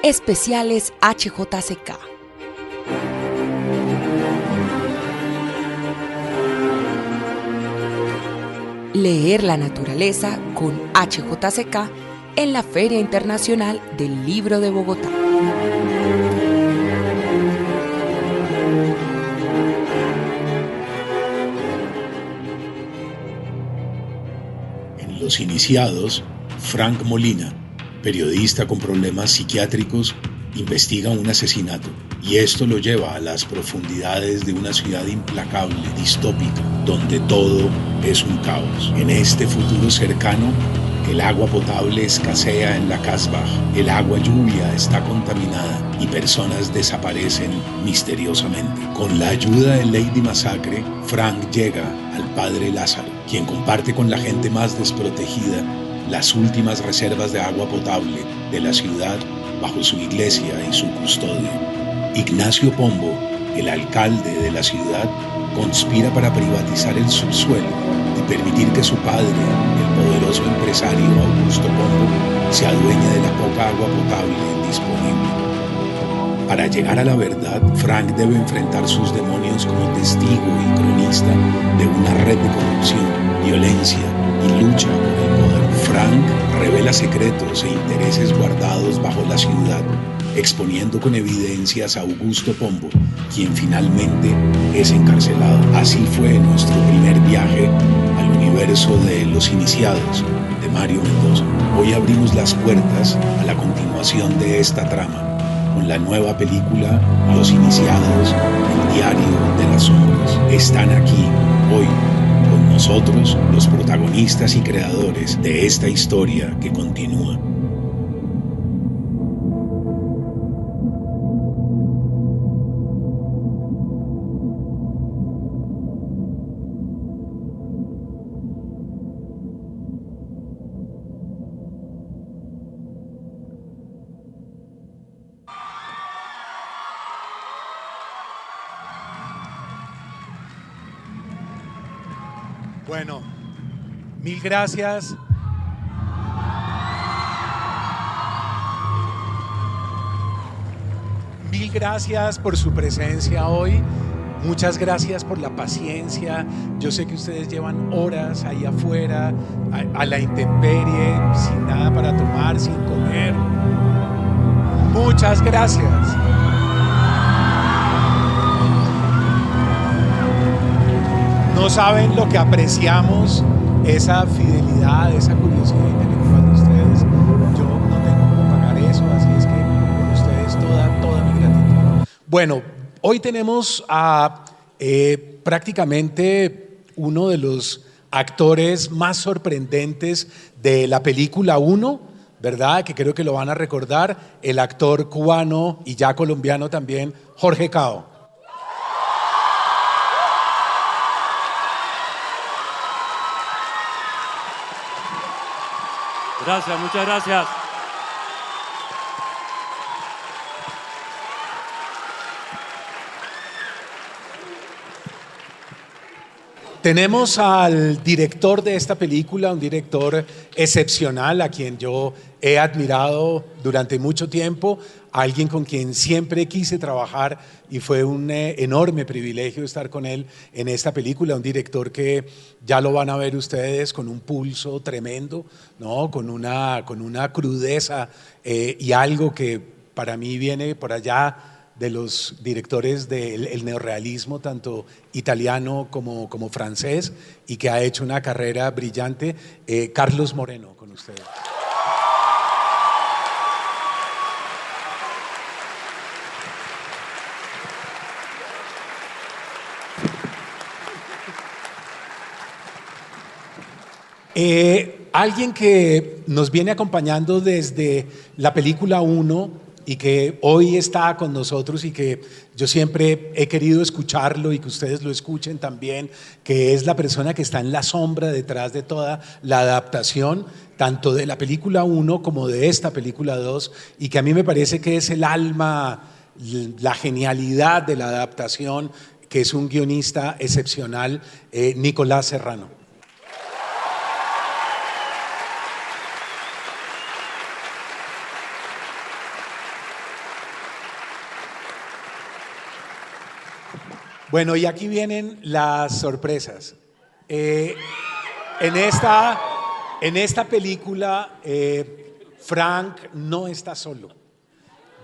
Especiales HJCK. Leer la naturaleza con HJCK en la Feria Internacional del Libro de Bogotá. En Los Iniciados, Frank Molina, periodista con problemas psiquiátricos, investiga un asesinato, y esto lo lleva a las profundidades de una ciudad implacable, distópica, donde todo es un caos. En este futuro cercano, el agua potable escasea en la Casbah, el agua lluvia está contaminada y personas desaparecen misteriosamente. Con la ayuda de Lady Masacre, Frank llega al padre Lázaro, quien comparte con la gente más desprotegida las últimas reservas de agua potable de la ciudad bajo su iglesia y su custodia. Ignacio Pombo, el alcalde de la ciudad, conspira para privatizar el subsuelo y permitir que su padre, el poderoso empresario Augusto Pombo, se adueñe de la poca agua potable disponible. Para llegar a la verdad, Frank debe enfrentar sus demonios como testigo y cronista de una red de corrupción, violencia y lucha por el poder. Frank revela secretos e intereses guardados bajo la ciudad, exponiendo con evidencias a Augusto Pombo, quien finalmente es encarcelado. Así fue nuestro primer viaje al universo de Los Iniciados, de Mario Mendoza. Hoy abrimos las puertas a la continuación de esta trama, con la nueva película Los Iniciados, el diario de las sombras. Están aquí, hoy, con nosotros, los protagonistas y creadores de esta historia que continúa. Bueno, mil gracias. Mil gracias por su presencia hoy. Muchas gracias por la paciencia. Yo sé que ustedes llevan horas ahí afuera, a la intemperie, sin nada para tomar, sin comer. Muchas gracias. No saben lo que apreciamos, esa fidelidad, esa curiosidad intelectual de ustedes. Yo no tengo cómo pagar eso, así es que con ustedes toda mi gratitud. Bueno, hoy tenemos a prácticamente uno de los actores más sorprendentes de la película 1, ¿verdad? Que creo que lo van a recordar, el actor cubano y ya colombiano también, Jorge Cao. Gracias, muchas gracias. Tenemos al director de esta película, un director excepcional a quien yo he admirado durante mucho tiempo, alguien con quien siempre quise trabajar y fue un enorme privilegio estar con él en esta película, un director que ya lo van a ver ustedes con un pulso tremendo, ¿no? con una crudeza y algo que para mí viene por allá de los directores del neorrealismo, tanto italiano como francés, y que ha hecho una carrera brillante. Carlos Moreno, con ustedes. Alguien que nos viene acompañando desde la película 1 y que hoy está con nosotros y que yo siempre he querido escucharlo y que ustedes lo escuchen también, que es la persona que está en la sombra detrás de toda la adaptación, tanto de la película 1 como de esta película 2, y que a mí me parece que es el alma, la genialidad de la adaptación, que es un guionista excepcional, Nicolás Serrano. Bueno, y aquí vienen las sorpresas. En esta película, Frank no está solo.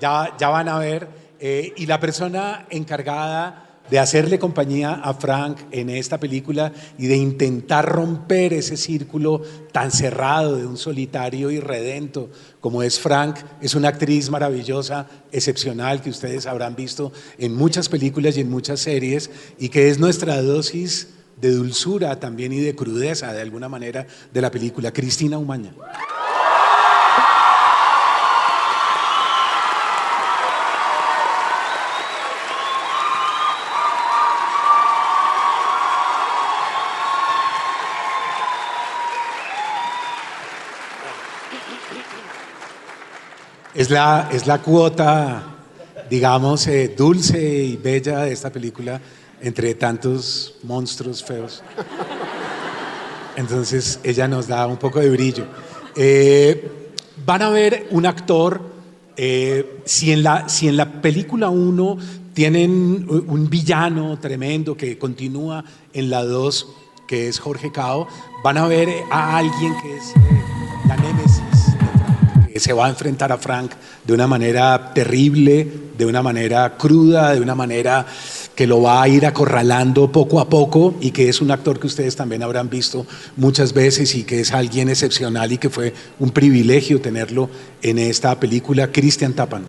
Ya van a ver. Y la persona encargada de hacerle compañía a Frank en esta película y de intentar romper ese círculo tan cerrado de un solitario irredento como es Frank, es una actriz maravillosa, excepcional, que ustedes habrán visto en muchas películas y en muchas series, y que es nuestra dosis de dulzura también y de crudeza de alguna manera de la película, Cristina Umaña. Es la cuota, digamos, dulce y bella de esta película entre tantos monstruos feos. Entonces ella nos da un poco de brillo. Van a ver un actor, si en la película 1 tienen un villano tremendo que continúa en la 2, que es Jorge Cao, van a ver a alguien que es la némesis. Se va a enfrentar a Frank de una manera terrible, de una manera cruda, de una manera que lo va a ir acorralando poco a poco, y que es un actor que ustedes también habrán visto muchas veces y que es alguien excepcional y que fue un privilegio tenerlo en esta película, Cristian Tapan.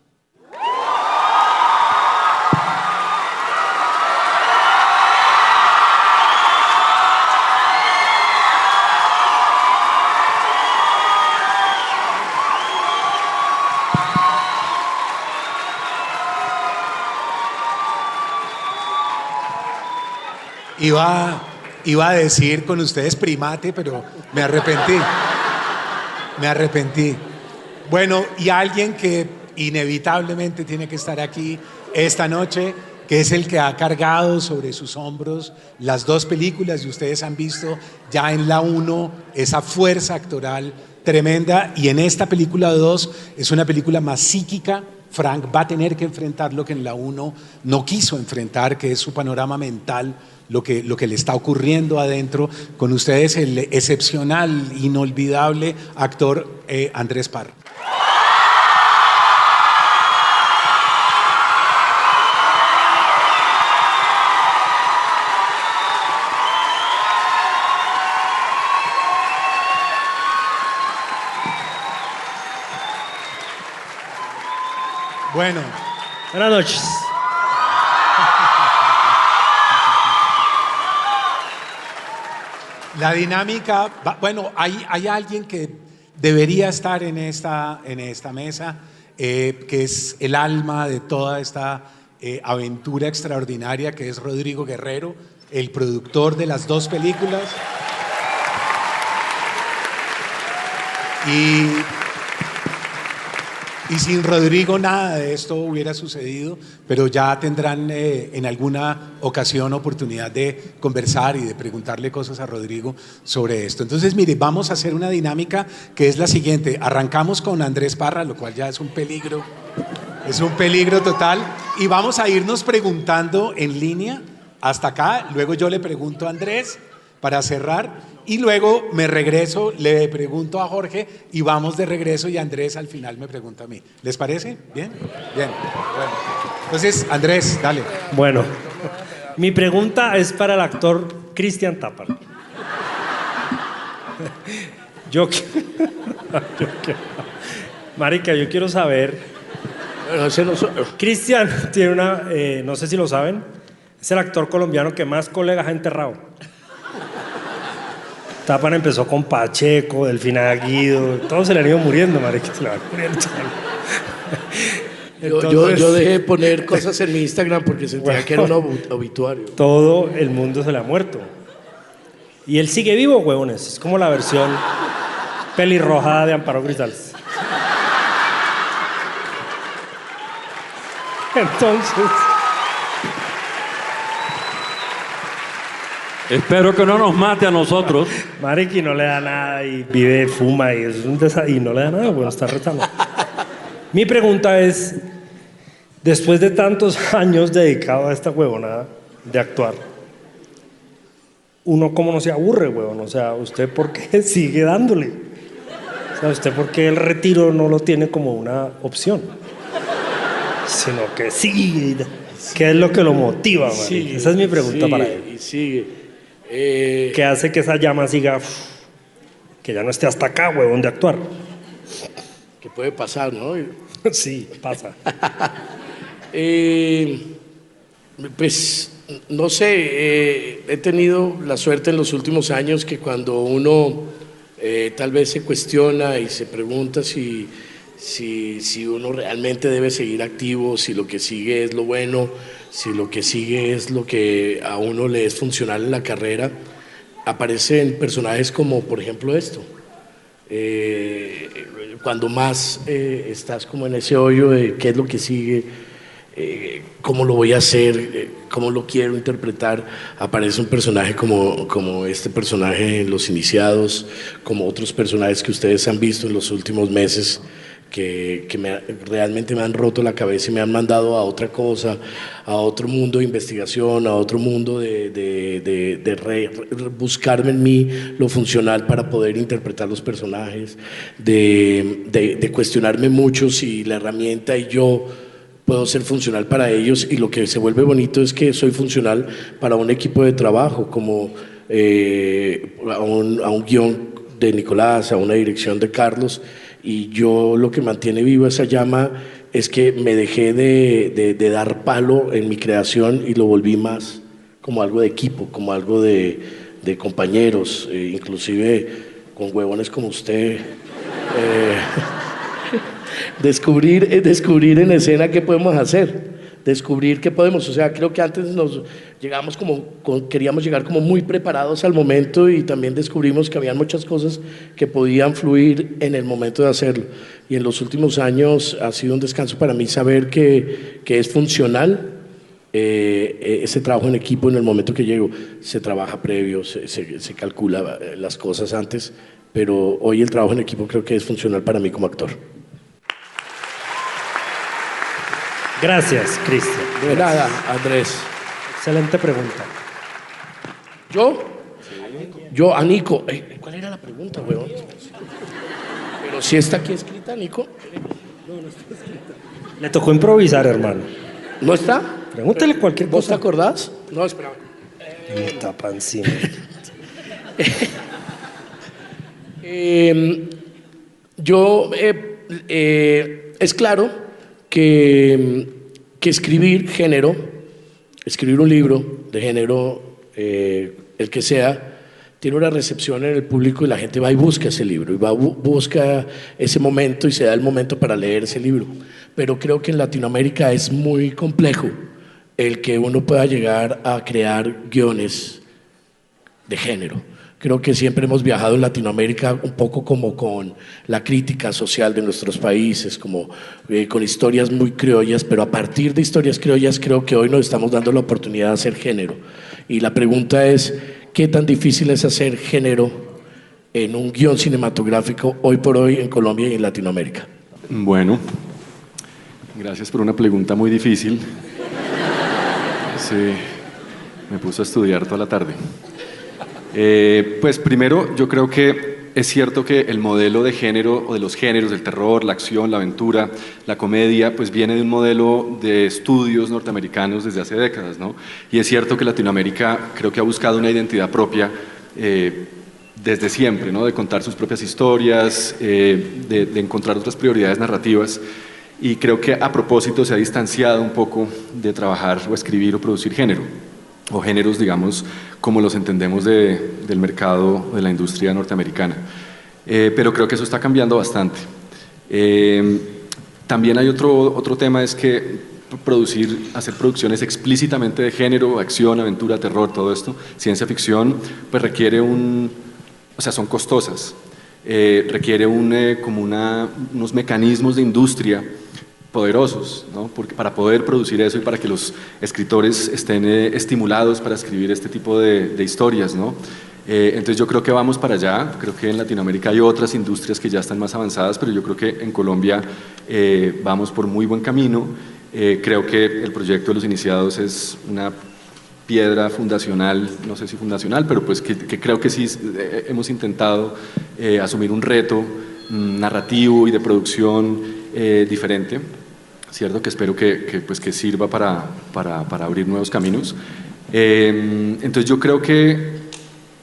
Iba a decir con ustedes primate, pero me arrepentí. Bueno, y alguien que inevitablemente tiene que estar aquí esta noche, que es el que ha cargado sobre sus hombros las dos películas, y ustedes han visto ya en la 1 esa fuerza actoral tremenda, y en esta película 2 es una película más psíquica. Frank va a tener que enfrentar lo que en la 1 no quiso enfrentar, que es su panorama mental, lo que le está ocurriendo adentro. Con ustedes el excepcional, inolvidable actor Andrés Parra. Bueno, buenas noches. La dinámica, bueno, hay alguien que debería estar en esta mesa, que es el alma de toda esta aventura extraordinaria, que es Rodrigo Guerrero, el productor de las dos películas. Y sin Rodrigo nada de esto hubiera sucedido, pero ya tendrán en alguna ocasión oportunidad de conversar y de preguntarle cosas a Rodrigo sobre esto. Entonces, mire, vamos a hacer una dinámica que es la siguiente. Arrancamos con Andrés Parra, lo cual ya es un peligro total, y vamos a irnos preguntando en línea hasta acá. Luego yo le pregunto a Andrés para cerrar, y luego me regreso, le pregunto a Jorge y vamos de regreso, y Andrés al final me pregunta a mí. ¿Les parece? ¿Bien? Bien. Bueno. Entonces, Andrés, dale. Bueno, mi pregunta es para el actor Cristian Tapan. Marica, yo quiero saber. Cristian tiene una, no sé si lo saben, es el actor colombiano que más colegas ha enterrado. Tapan empezó con Pacheco, Delfina Guido, todos se le han ido muriendo, marica, se le van muriendo. Entonces, yo dejé de poner cosas en mi Instagram porque sentía que era un obituario. Todo el mundo se le ha muerto. Y él sigue vivo, huevones. Es como la versión pelirroja de Amparo Grisales. Entonces... Espero que no nos mate a nosotros. Mariqui no le da nada y vive, fuma y es un y no le da nada, bueno, está retando. Mi pregunta es, después de tantos años dedicado a esta huevonada, de actuar, uno como no se aburre, weón. O sea, ¿usted por qué sigue dándole? O sea, ¿usted por qué el retiro no lo tiene como una opción? Sino que sigue. ¿Qué es lo que lo motiva, man? Sigue, Esa es mi pregunta para él. Y sigue. ¿Qué hace que esa llama siga, que ya no esté hasta acá, huevón, de actuar? Que puede pasar, ¿no? Sí, pasa. Pues, no sé, he tenido la suerte en los últimos años que cuando uno tal vez se cuestiona y se pregunta si uno realmente debe seguir activo, si lo que sigue es lo bueno, si lo que sigue es lo que a uno le es funcional en la carrera, aparecen personajes como, por ejemplo, esto. Cuando más estás como en ese hoyo de qué es lo que sigue, cómo lo voy a hacer, cómo lo quiero interpretar, aparece un personaje como este personaje en Los Iniciados, como otros personajes que ustedes han visto en los últimos meses, que realmente me han roto la cabeza y me han mandado a otra cosa, a otro mundo de investigación, a otro mundo de buscarme en mí lo funcional para poder interpretar los personajes, de cuestionarme mucho si la herramienta y yo puedo ser funcional para ellos, y lo que se vuelve bonito es que soy funcional para un equipo de trabajo, como a un guión de Nicolás, a una dirección de Carlos, y yo lo que mantiene viva esa llama es que me dejé de dar palo en mi creación y lo volví más como algo de equipo, como algo de compañeros, inclusive con huevones como usted. Descubrir en escena qué podemos hacer, descubrir qué podemos, o sea, creo que antes queríamos llegar como muy preparados al momento, y también descubrimos que había muchas cosas que podían fluir en el momento de hacerlo, y en los últimos años ha sido un descanso para mí saber que es funcional ese trabajo en equipo. En el momento que llego se trabaja previo, se calcula las cosas antes, pero hoy el trabajo en equipo creo que es funcional para mí como actor. Gracias, Cristian. De nada, Andrés. Excelente pregunta. Yo a Nico. ¿Cuál era la pregunta, weón? Pero si está aquí escrita, Nico. No está escrita. Le tocó improvisar, hermano. ¿No está? Pregúntale cualquier ¿Vos cosa. te acordás? No, espera. Me tapa encima. Es claro que escribir un libro de género, el que sea, tiene una recepción en el público, y la gente va y busca ese libro, y busca ese momento, y se da el momento para leer ese libro. Pero creo que en Latinoamérica es muy complejo el que uno pueda llegar a crear guiones de género. Creo que siempre hemos viajado en Latinoamérica un poco como con la crítica social de nuestros países, como con historias muy criollas, pero a partir de historias criollas creo que hoy nos estamos dando la oportunidad de hacer género. Y la pregunta es, ¿qué tan difícil es hacer género en un guión cinematográfico hoy por hoy en Colombia y en Latinoamérica? Bueno, gracias por una pregunta muy difícil. Sí, me puso a estudiar toda la tarde. Pues primero, yo creo que es cierto que el modelo de género, o de los géneros, el terror, la acción, la aventura, la comedia, pues viene de un modelo de estudios norteamericanos desde hace décadas, ¿no? Y es cierto que Latinoamérica creo que ha buscado una identidad propia desde siempre, ¿no? De contar sus propias historias, de encontrar otras prioridades narrativas, y creo que a propósito se ha distanciado un poco de trabajar o escribir o producir género, o géneros, digamos, como los entendemos del mercado, de la industria norteamericana. Pero creo que eso está cambiando bastante. También hay otro tema, es que hacer producciones explícitamente de género, acción, aventura, terror, todo esto, ciencia ficción, pues requiere son costosas. Requiere unos mecanismos de industria poderosos, ¿no? Para poder producir eso, y para que los escritores estén estimulados para escribir este tipo de historias, ¿no? Entonces yo creo que vamos para allá. Creo que en Latinoamérica hay otras industrias que ya están más avanzadas, pero yo creo que en Colombia vamos por muy buen camino. Creo que el proyecto de Los Iniciados es una piedra fundacional, no sé si fundacional, pero pues que creo que sí hemos intentado asumir un reto narrativo y de producción diferente, ¿cierto? Que espero que sirva para abrir nuevos caminos. Entonces yo creo que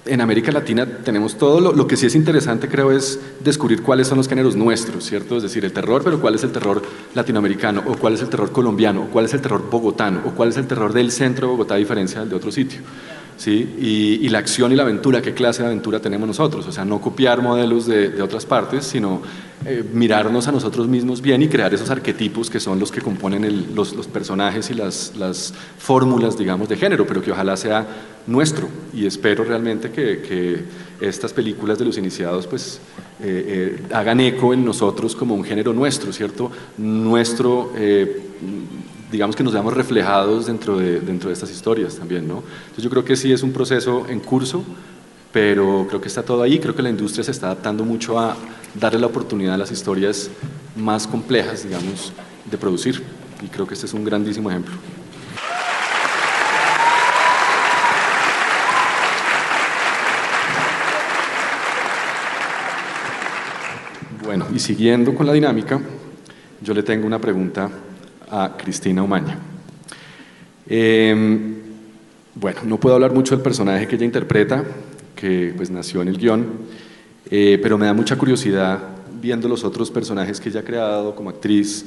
en América Latina tenemos todo. Lo que sí es interesante, creo, es descubrir cuáles son los géneros nuestros, ¿cierto? Es decir, el terror, pero cuál es el terror latinoamericano, o cuál es el terror colombiano, o cuál es el terror bogotano, o cuál es el terror del centro de Bogotá a diferencia del de otro sitio, ¿sí? Y la acción y la aventura, ¿qué clase de aventura tenemos nosotros? O sea, no copiar modelos de otras partes, sino mirarnos a nosotros mismos bien y crear esos arquetipos que son los que componen los personajes y las fórmulas, digamos, de género, pero que ojalá sea nuestro. Y espero realmente que estas películas de los iniciados pues hagan eco en nosotros como un género nuestro, ¿cierto? Nuestro, digamos que nos veamos reflejados dentro de estas historias también, ¿no? Entonces yo creo que sí es un proceso en curso, pero creo que está todo ahí. Creo que la industria se está adaptando mucho a darle la oportunidad a las historias más complejas, digamos, de producir, y creo que este es un grandísimo ejemplo. Bueno, y siguiendo con la dinámica, yo le tengo una pregunta a Cristina Omaña. Bueno, no puedo hablar mucho del personaje que ella interpreta, que pues nació en el guión, pero me da mucha curiosidad viendo los otros personajes que ella ha creado como actriz.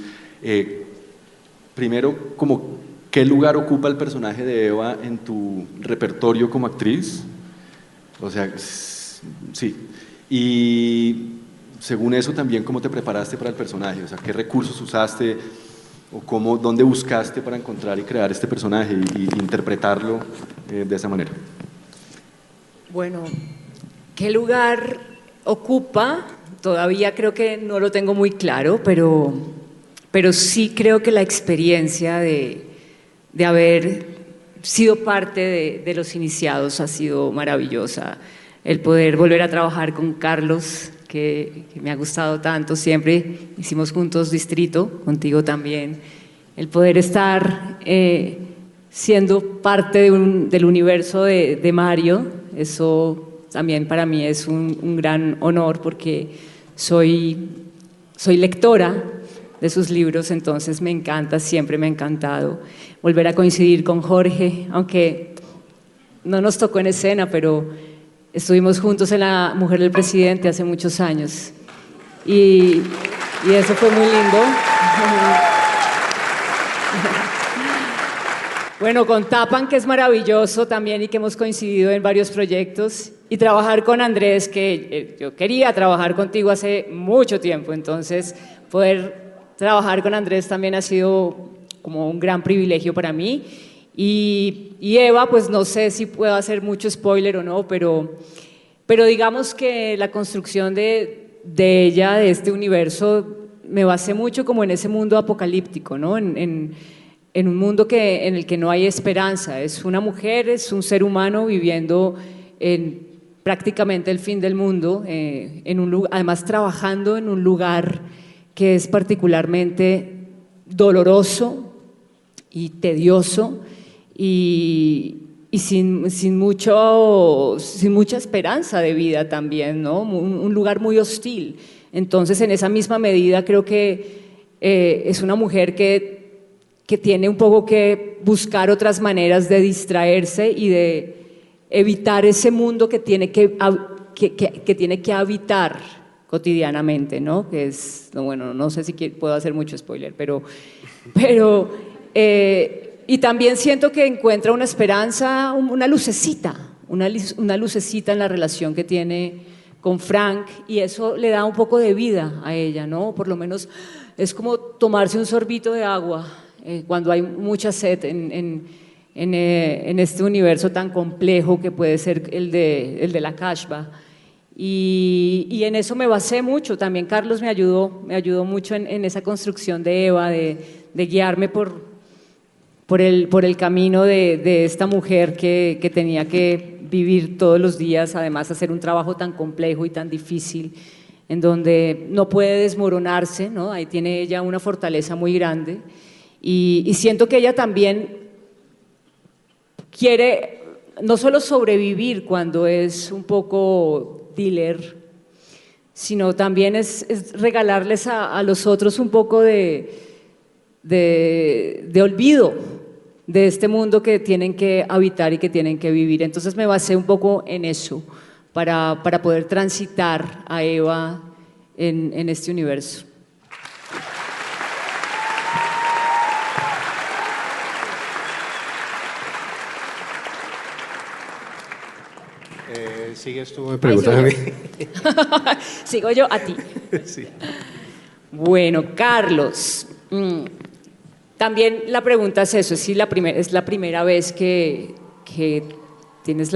Primero, como, ¿qué lugar ocupa el personaje de Eva en tu repertorio como actriz? O sea, sí. Y según eso también, ¿cómo te preparaste para el personaje? O sea, ¿qué recursos usaste o dónde buscaste para encontrar y crear este personaje y interpretarlo de esa manera? Bueno, ¿qué lugar ocupa? Todavía creo que no lo tengo muy claro, pero sí creo que la experiencia de haber sido parte de los iniciados ha sido maravillosa. El poder volver a trabajar con Carlos, que me ha gustado tanto, siempre hicimos juntos Distrito, contigo también. El poder estar siendo parte del universo de Mario, eso también para mí es un gran honor porque soy lectora de sus libros, entonces me encanta, siempre me ha encantado volver a coincidir con Jorge, aunque no nos tocó en escena, pero estuvimos juntos en La Mujer del Presidente hace muchos años y eso fue muy lindo. Bueno, con Tapan, que es maravilloso también y que hemos coincidido en varios proyectos, y trabajar con Andrés, que yo quería trabajar contigo hace mucho tiempo, entonces poder trabajar con Andrés también ha sido como un gran privilegio para mí. Y Eva, pues no sé si puedo hacer mucho spoiler o no, pero digamos que la construcción de ella, de este universo, me basé mucho como en ese mundo apocalíptico, ¿no? En un mundo en el que no hay esperanza. Es una mujer, es un ser humano viviendo en prácticamente el fin del mundo, además trabajando en un lugar que es particularmente doloroso y tedioso y sin mucha esperanza de vida también, ¿no? Un lugar muy hostil. Entonces, en esa misma medida, creo que es una mujer que tiene un poco que buscar otras maneras de distraerse y de evitar ese mundo que tiene que habitar cotidianamente, ¿no? Que es, bueno, no sé si puedo hacer mucho spoiler, pero y también siento que encuentra una esperanza, una lucecita en la relación que tiene con Frank, y eso le da un poco de vida a ella, ¿no? Por lo menos es como tomarse un sorbito de agua cuando hay mucha sed en este universo tan complejo que puede ser el de la Kashba. Y en eso me basé mucho. También Carlos me ayudó mucho en esa construcción de Eva, de guiarme por el camino de esta mujer que tenía que vivir todos los días, además hacer un trabajo tan complejo y tan difícil, en donde no puede desmoronarse, ¿no? Ahí tiene ella una fortaleza muy grande. Y siento que ella también quiere no solo sobrevivir cuando es un poco dealer, sino también es regalarles a los otros un poco de olvido de este mundo que tienen que habitar y que tienen que vivir. Entonces me basé un poco en eso para poder transitar a Eva en este universo. Sigues tú, me preguntas a mí. Sigo yo a ti. Sí. Bueno, Carlos, también la pregunta es eso, es la primera vez que tienes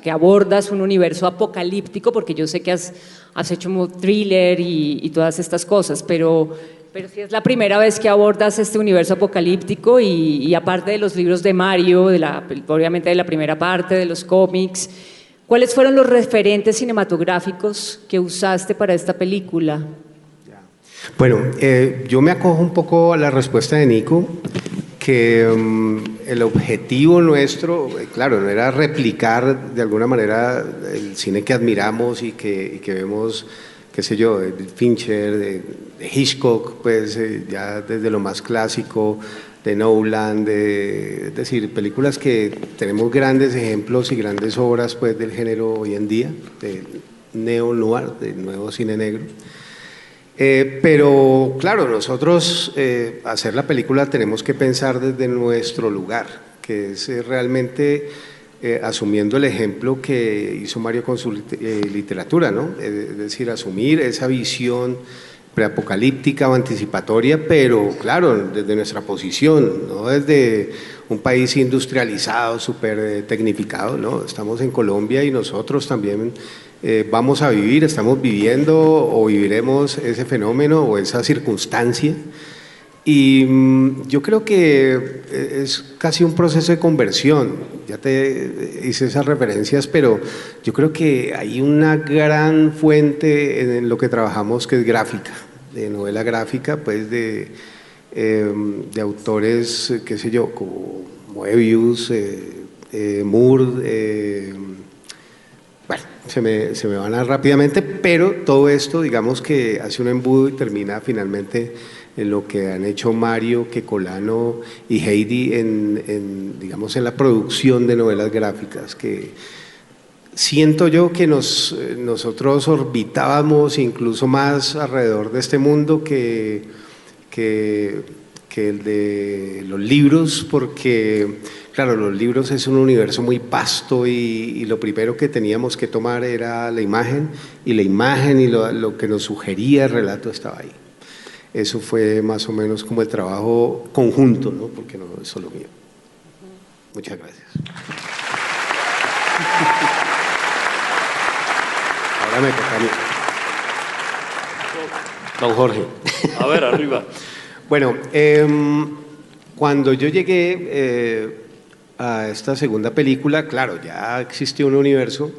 que abordas un universo apocalíptico, porque yo sé que has hecho un thriller y todas estas cosas, pero sí es la primera vez que abordas este universo apocalíptico y aparte de los libros de Mario, obviamente de la primera parte, de los cómics, ¿cuáles fueron los referentes cinematográficos que usaste para esta película? Bueno, yo me acojo un poco a la respuesta de Nico, que el objetivo nuestro, claro, no era replicar de alguna manera el cine que admiramos y que vemos, qué sé yo, de Fincher, de Hitchcock, pues ya desde lo más clásico, de Nolan, es decir, películas que tenemos grandes ejemplos y grandes obras pues del género hoy en día, del neo-noir, del nuevo cine negro. Pero claro, nosotros hacer la película tenemos que pensar desde nuestro lugar, que es realmente asumiendo el ejemplo que hizo Mario con su literatura, ¿no? Es decir, asumir esa visión preapocalíptica o anticipatoria, pero claro, desde nuestra posición, no desde un país industrializado, súper tecnificado, ¿no? Estamos en Colombia y nosotros también vamos a vivir, estamos viviendo o viviremos ese fenómeno o esa circunstancia. Y yo creo que es casi un proceso de conversión. Ya te hice esas referencias, pero yo creo que hay una gran fuente en lo que trabajamos que es gráfica, de novela gráfica, pues de autores, qué sé yo, como Moebius, Moore, bueno, se me van a rápidamente, pero todo esto, digamos que hace un embudo y termina finalmente en lo que han hecho Mario, Kekolano y Heidi digamos, en la producción de novelas gráficas, que siento yo que nosotros orbitábamos incluso más alrededor de este mundo que el de los libros, porque claro, los libros es un universo muy vasto y lo primero que teníamos que tomar era la imagen, y la imagen y lo que nos sugería el relato estaba ahí. Eso fue más o menos como el trabajo conjunto, ¿no? Porque no es solo mío. Muchas gracias. Ahora me toca a mí. Don Jorge. A ver, arriba. Bueno, cuando yo llegué a esta segunda película, claro, ya existió un universo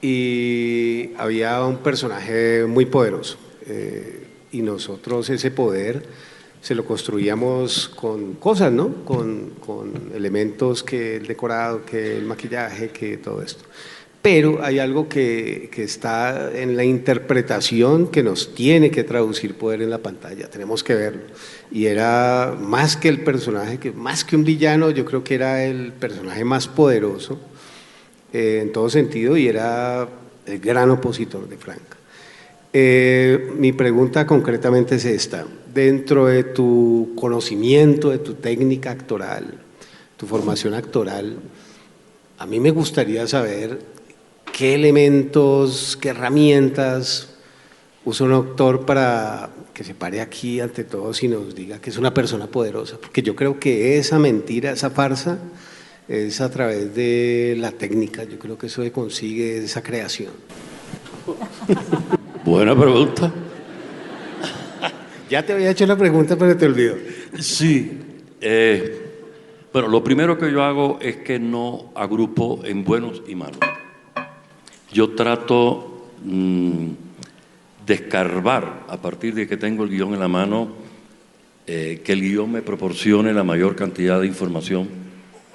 y había un personaje muy poderoso. Y nosotros ese poder se lo construíamos con cosas, ¿no? Con elementos, que el decorado, que el maquillaje, que todo esto. Pero hay algo que está en la interpretación que nos tiene que traducir poder en la pantalla, tenemos que verlo. Y era más que el personaje, más que un villano, yo creo que era el personaje más poderoso en todo sentido, y era el gran opositor de Frank. Mi pregunta concretamente es esta: dentro de tu conocimiento, de tu técnica actoral, tu formación actoral, a mí me gustaría saber qué elementos, qué herramientas usa un actor para que se pare aquí ante todos y nos diga que es una persona poderosa, porque yo creo que esa mentira, esa farsa, es a través de la técnica. Yo creo que eso se consigue, esa creación. Buena pregunta. Ya te había hecho la pregunta, pero te olvidó. Sí. Bueno, lo primero que yo hago es que no agrupo en buenos y malos. Yo trato de escarbar, a partir de que tengo el guión en la mano, que el guión me proporcione la mayor cantidad de información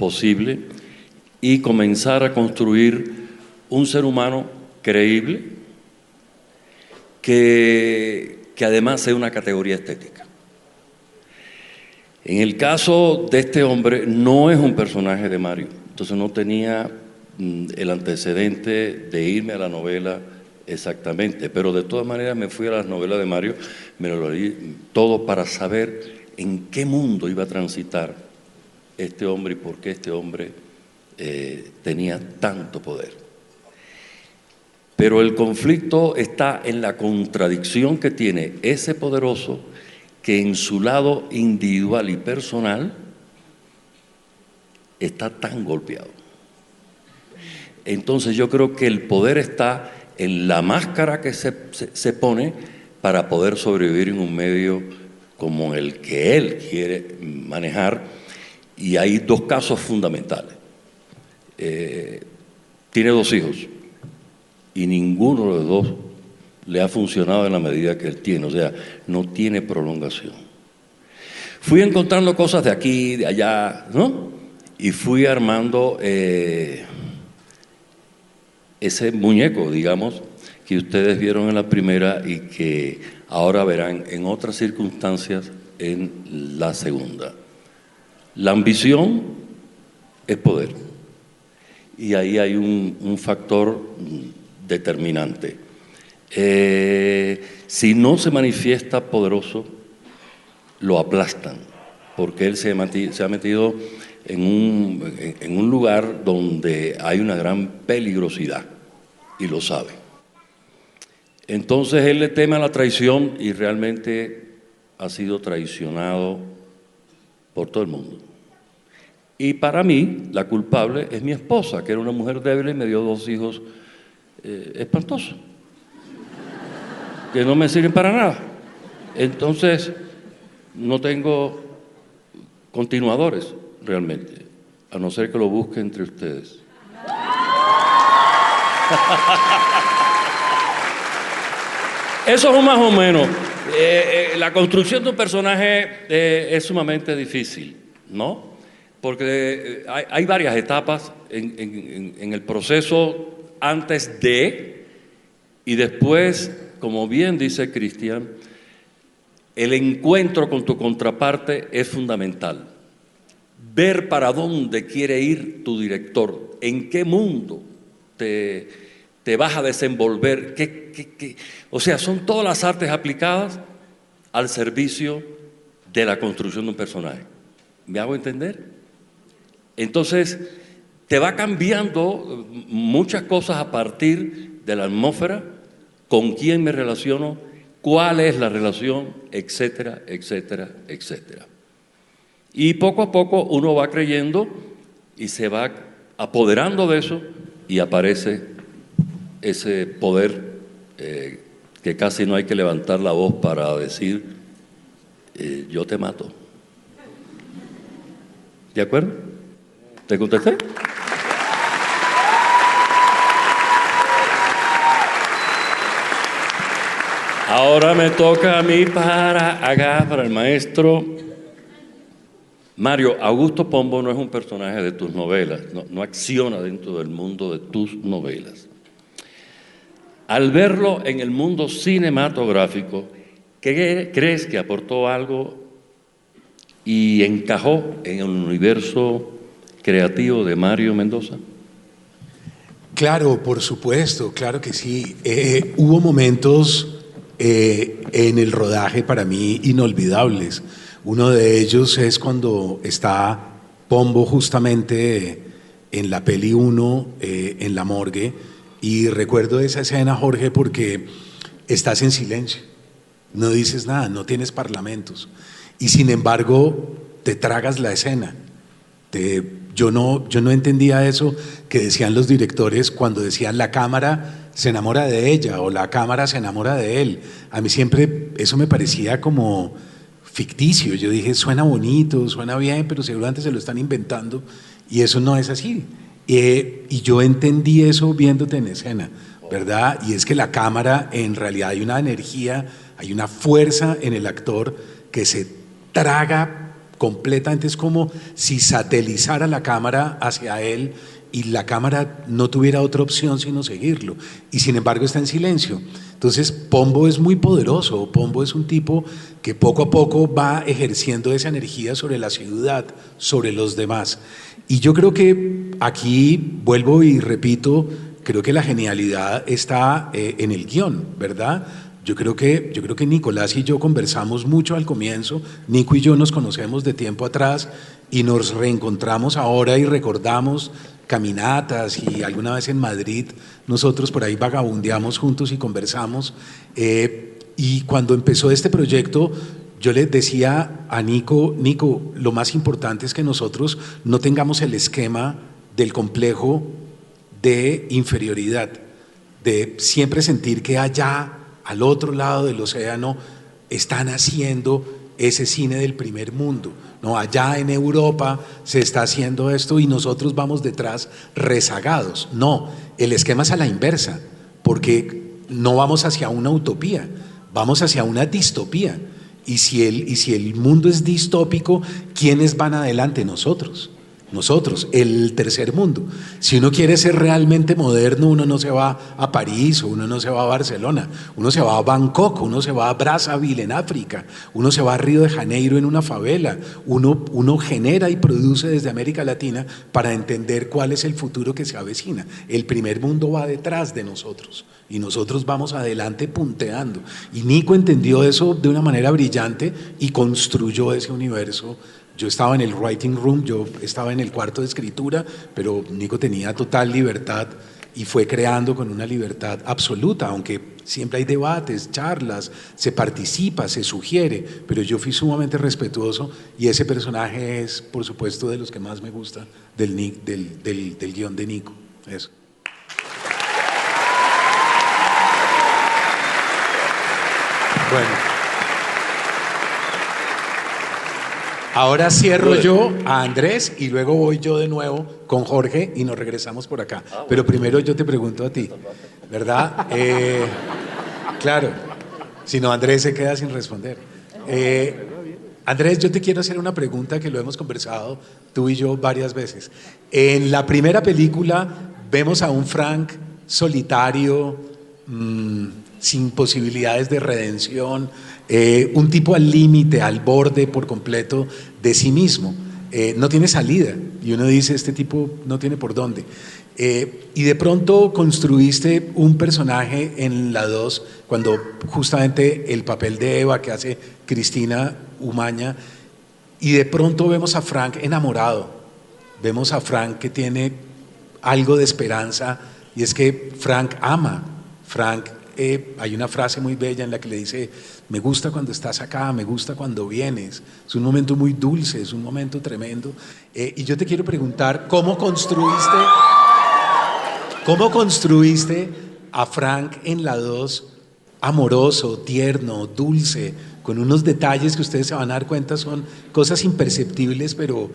posible y comenzar a construir un ser humano creíble que además sea una categoría estética. En el caso de este hombre, no es un personaje de Mario, entonces no tenía el antecedente de irme a la novela exactamente, pero de todas maneras me fui a las novelas de Mario, me lo leí todo para saber en qué mundo iba a transitar este hombre y por qué este hombre tenía tanto poder. Pero el conflicto está en la contradicción que tiene ese poderoso que en su lado individual y personal está tan golpeado. Entonces yo creo que el poder está en la máscara que se pone para poder sobrevivir en un medio como el que él quiere manejar, y hay dos casos fundamentales. Tiene 2 hijos y ninguno de los 2 le ha funcionado en la medida que él tiene, o sea, no tiene prolongación. Fui encontrando cosas de aquí, de allá, ¿no? Y fui armando ese muñeco, digamos, que ustedes vieron en la primera y que ahora verán en otras circunstancias en la segunda. La ambición es poder, y ahí hay un factor determinante. Si no se manifiesta poderoso, lo aplastan, porque él se ha metido en un lugar donde hay una gran peligrosidad, y lo sabe. Entonces él le teme a la traición y realmente ha sido traicionado por todo el mundo. Y para mí, la culpable es mi esposa, que era una mujer débil y me dio 2 hijos espantosos, que no me sirven para nada. Entonces, no tengo continuadores realmente, a no ser que lo busque entre ustedes. Eso es más o menos. La construcción de un personaje es sumamente difícil, ¿no? Porque hay varias etapas en el proceso antes de y después, como bien dice Cristian, el encuentro con tu contraparte es fundamental. Ver para dónde quiere ir tu director, en qué mundo te vas a desenvolver, o sea, son todas las artes aplicadas al servicio de la construcción de un personaje. ¿Me hago entender? Entonces, te va cambiando muchas cosas a partir de la atmósfera, con quién me relaciono, cuál es la relación, etcétera, etcétera, etcétera. Y poco a poco uno va creyendo y se va apoderando de eso y aparece ese poder que casi no hay que levantar la voz para decir, yo te mato. ¿De acuerdo? ¿Te contesté? Ahora me toca a mí para el maestro Mario. Augusto Pombo no es un personaje de tus novelas, no acciona dentro del mundo de tus novelas. Al verlo en el mundo cinematográfico, ¿crees que aportó algo y encajó en el universo creativo de Mario Mendoza? Claro, por supuesto, claro que sí. Hubo momentos en el rodaje para mí inolvidables. Uno de ellos es cuando está Pombo justamente en la peli 1, en la morgue, y recuerdo esa escena, Jorge, porque estás en silencio, no dices nada, no tienes parlamentos, y sin embargo te tragas la escena. Yo no entendía eso que decían los directores cuando decían la cámara se enamora de ella o la cámara se enamora de él. A mí siempre eso me parecía como ficticio. Yo dije, suena bonito, suena bien, pero seguramente se lo están inventando, y eso no es así. Y yo entendí eso viéndote en escena, ¿verdad? Y es que la cámara, en realidad hay una energía, hay una fuerza en el actor que se traga completamente, es como si satelizara la cámara hacia él y la cámara no tuviera otra opción sino seguirlo, y sin embargo está en silencio. Entonces Pombo es muy poderoso. Pombo es un tipo que poco a poco va ejerciendo esa energía sobre la ciudad, sobre los demás. Y yo creo que aquí, vuelvo y repito, creo que la genialidad está en el guión, ¿verdad? Yo creo que Nicolás y yo conversamos mucho al comienzo. Nico y yo nos conocemos de tiempo atrás y nos reencontramos ahora y recordamos caminatas, y alguna vez en Madrid nosotros por ahí vagabundeamos juntos y conversamos. Y cuando empezó este proyecto, yo le decía a Nico, lo más importante es que nosotros no tengamos el esquema del complejo de inferioridad, de siempre sentir que allá, al otro lado del océano, están haciendo ese cine del primer mundo. No, allá en Europa se está haciendo esto y nosotros vamos detrás rezagados. No, el esquema es a la inversa, porque no vamos hacia una utopía, vamos hacia una distopía. Y si el mundo es distópico, ¿quiénes van adelante? Nosotros, el tercer mundo. Si uno quiere ser realmente moderno, uno no se va a París, o uno no se va a Barcelona, uno se va a Bangkok, uno se va a Brazzaville en África, uno se va a Río de Janeiro en una favela, uno genera y produce desde América Latina para entender cuál es el futuro que se avecina. El primer mundo va detrás de nosotros y nosotros vamos adelante punteando. Y Nico entendió eso de una manera brillante y construyó ese universo. Yo estaba en el writing room, yo estaba en el cuarto de escritura, pero Nico tenía total libertad y fue creando con una libertad absoluta, aunque siempre hay debates, charlas, se participa, se sugiere, pero yo fui sumamente respetuoso y ese personaje es, por supuesto, de los que más me gusta del guión de Nico. Eso. Bueno. Ahora cierro yo a Andrés y luego voy yo de nuevo con Jorge y nos regresamos por acá. Pero primero yo te pregunto a ti, ¿verdad? Claro, si no Andrés se queda sin responder. Andrés, yo te quiero hacer una pregunta que lo hemos conversado tú y yo varias veces. En la primera película vemos a un Frank solitario, sin posibilidades de redención, un tipo al límite, al borde por completo de sí mismo, no tiene salida y uno dice, este tipo no tiene por dónde, y de pronto construiste un personaje en la 2 cuando justamente el papel de Eva que hace Cristina Umaña, y de pronto vemos a Frank enamorado, vemos a Frank que tiene algo de esperanza, y es que Frank ama. Frank, hay una frase muy bella en la que le dice, me gusta cuando estás acá, me gusta cuando vienes. Es un momento muy dulce, es un momento tremendo. Y yo te quiero preguntar, ¿cómo construiste a Frank en la 2 amoroso, tierno, dulce, con unos detalles que ustedes se van a dar cuenta son cosas imperceptibles, pero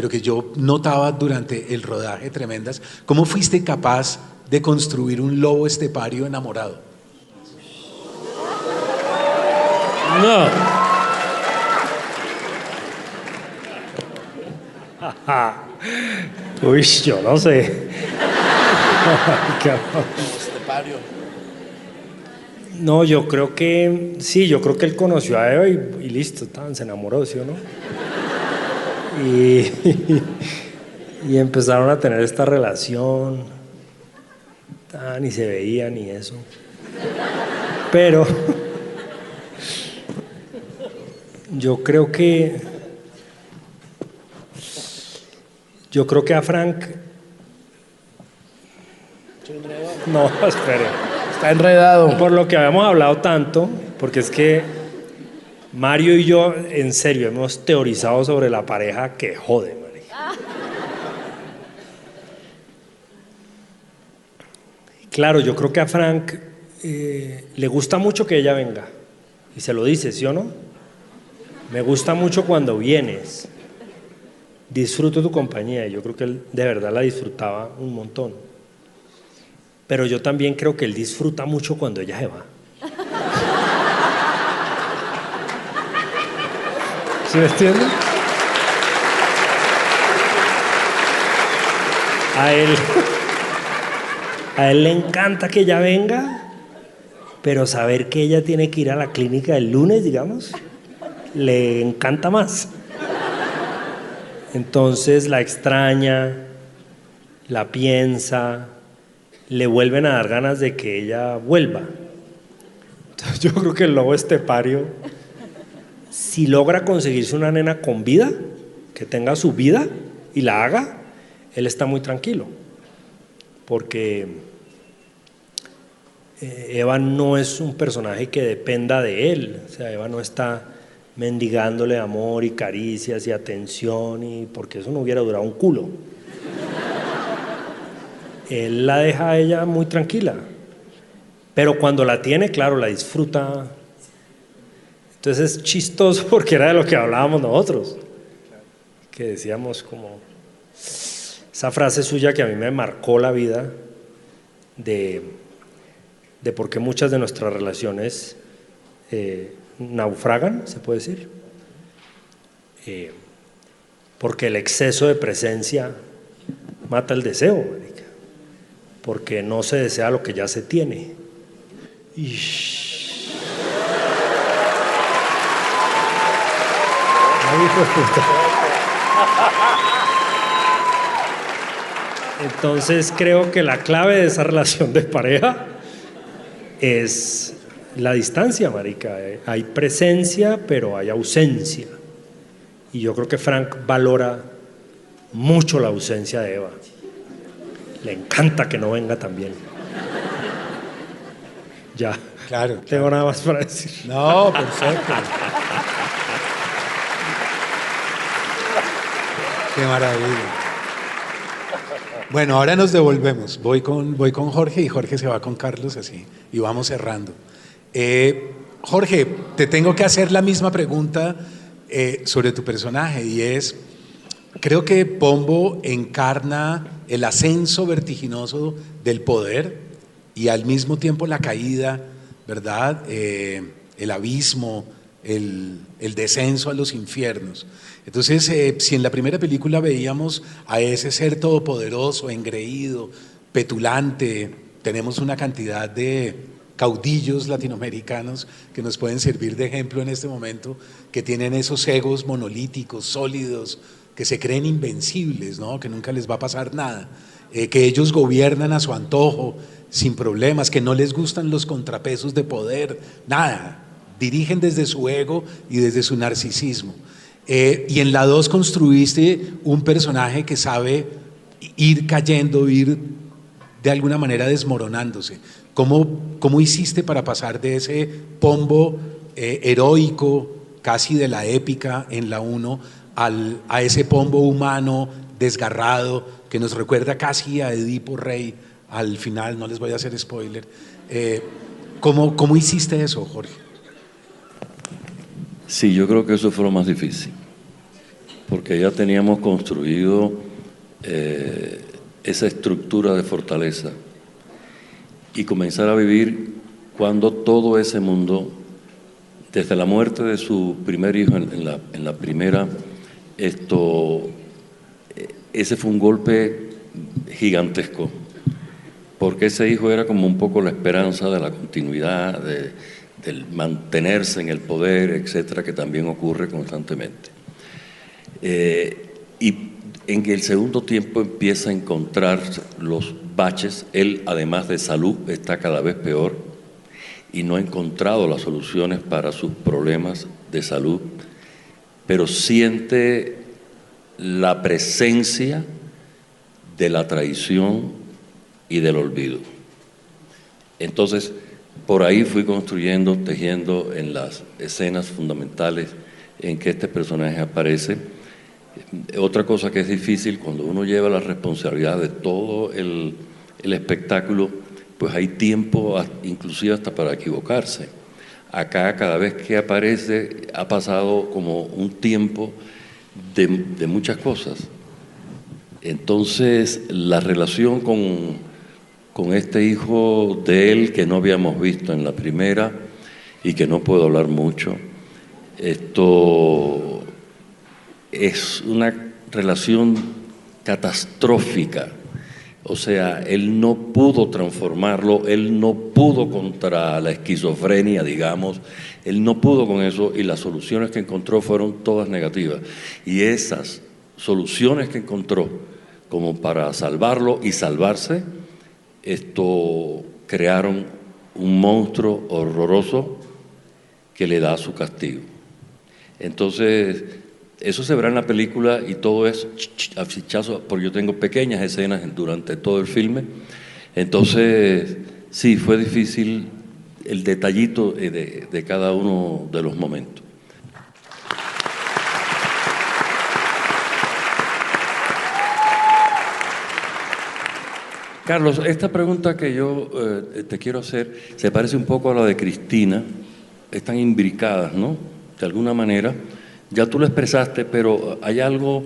que yo notaba durante el rodaje tremendas? ¿Cómo fuiste capaz de construir un lobo estepario enamorado? No. Uy, yo no sé. No, yo creo que sí, yo creo que él conoció a Eva y listo, se enamoró, ¿sí o no? Y empezaron a tener esta relación, ni se veían ni eso. Pero yo creo que a Frank... No, espere. Está enredado. Por lo que habíamos hablado tanto, porque es que Mario y yo, en serio, hemos teorizado sobre la pareja que jode, marica. Claro, yo creo que a Frank le gusta mucho que ella venga. Y se lo dice, ¿sí o no? Me gusta mucho cuando vienes. Disfruto tu compañía. Y yo creo que él de verdad la disfrutaba un montón. Pero yo también creo que él disfruta mucho cuando ella se va. ¿Sí me entienden? A él le encanta que ella venga, pero saber que ella tiene que ir a la clínica el lunes, digamos, le encanta más. Entonces la extraña, la piensa, le vuelven a dar ganas de que ella vuelva. Entonces yo creo que el lobo estepario, si logra conseguirse una nena con vida, que tenga su vida y la haga, él está muy tranquilo, porque Eva no es un personaje que dependa de él. O sea, Eva no está mendigándole amor y caricias y atención, porque eso no hubiera durado un culo. Él la deja a ella muy tranquila, pero cuando la tiene, claro, la disfruta. Entonces es chistoso porque era de lo que hablábamos nosotros, que decíamos como esa frase suya que a mí me marcó la vida de por qué muchas de nuestras relaciones naufragan, se puede decir, porque el exceso de presencia mata el deseo, marica. Porque no se desea lo que ya se tiene. Entonces creo que la clave de esa relación de pareja es la distancia, marica. Hay presencia, pero hay ausencia. Y yo creo que Frank valora mucho la ausencia de Eva. Le encanta que no venga también. Ya. Claro. Tengo nada más para decir. No, perfecto. Qué maravilla. Bueno, ahora nos devolvemos. Voy con Jorge y Jorge se va con Carlos así y vamos cerrando. Jorge, te tengo que hacer la misma pregunta sobre tu personaje y es, creo que Pombo encarna el ascenso vertiginoso del poder y al mismo tiempo la caída, ¿verdad? El abismo, el descenso a los infiernos. Entonces, si en la primera película veíamos a ese ser todopoderoso, engreído, petulante, tenemos una cantidad de caudillos latinoamericanos que nos pueden servir de ejemplo en este momento, que tienen esos egos monolíticos, sólidos, que se creen invencibles, ¿no? Que nunca les va a pasar nada, que ellos gobiernan a su antojo, sin problemas, que no les gustan los contrapesos de poder, nada, dirigen desde su ego y desde su narcisismo. Y en la 2 construiste un personaje que sabe ir cayendo, ir de alguna manera desmoronándose. ¿Cómo hiciste para pasar de ese Pombo heroico, casi de la épica en la 1, a ese Pombo humano, desgarrado, que nos recuerda casi a Edipo Rey al final? No les voy a hacer spoiler. ¿Cómo hiciste eso, Jorge? Sí, yo creo que eso fue lo más difícil, porque ya teníamos construido esa estructura de fortaleza y comenzar a vivir cuando todo ese mundo, desde la muerte de su primer hijo en la primera, ese fue un golpe gigantesco, porque ese hijo era como un poco la esperanza de la continuidad, del mantenerse en el poder, etcétera, que también ocurre constantemente. Y en el segundo tiempo empieza a encontrar los baches. Él, además de salud, está cada vez peor y no ha encontrado las soluciones para sus problemas de salud, pero siente la presencia de la traición y del olvido. Entonces, por ahí fui construyendo, tejiendo en las escenas fundamentales en que este personaje aparece. Otra cosa que es difícil, cuando uno lleva la responsabilidad de todo el espectáculo, pues hay tiempo, inclusive hasta para equivocarse. Acá, cada vez que aparece, ha pasado como un tiempo de muchas cosas. Entonces, la relación con este hijo de él que no habíamos visto en la primera y que no puedo hablar mucho, esto es una relación catastrófica O sea, él no pudo transformarlo, él no pudo contra la esquizofrenia, digamos, él no pudo con eso y las soluciones que encontró fueron todas negativas. Y esas soluciones que encontró como para salvarlo y salvarse, crearon un monstruo horroroso que le da su castigo. Entonces, eso se verá en la película y todo es a fichazo, porque yo tengo pequeñas escenas durante todo el filme. Entonces, sí, fue difícil el detallito de cada uno de los momentos. Carlos, esta pregunta que yo te quiero hacer se parece un poco a la de Cristina. Están imbricadas, ¿no? De alguna manera. Ya tú lo expresaste, pero hay algo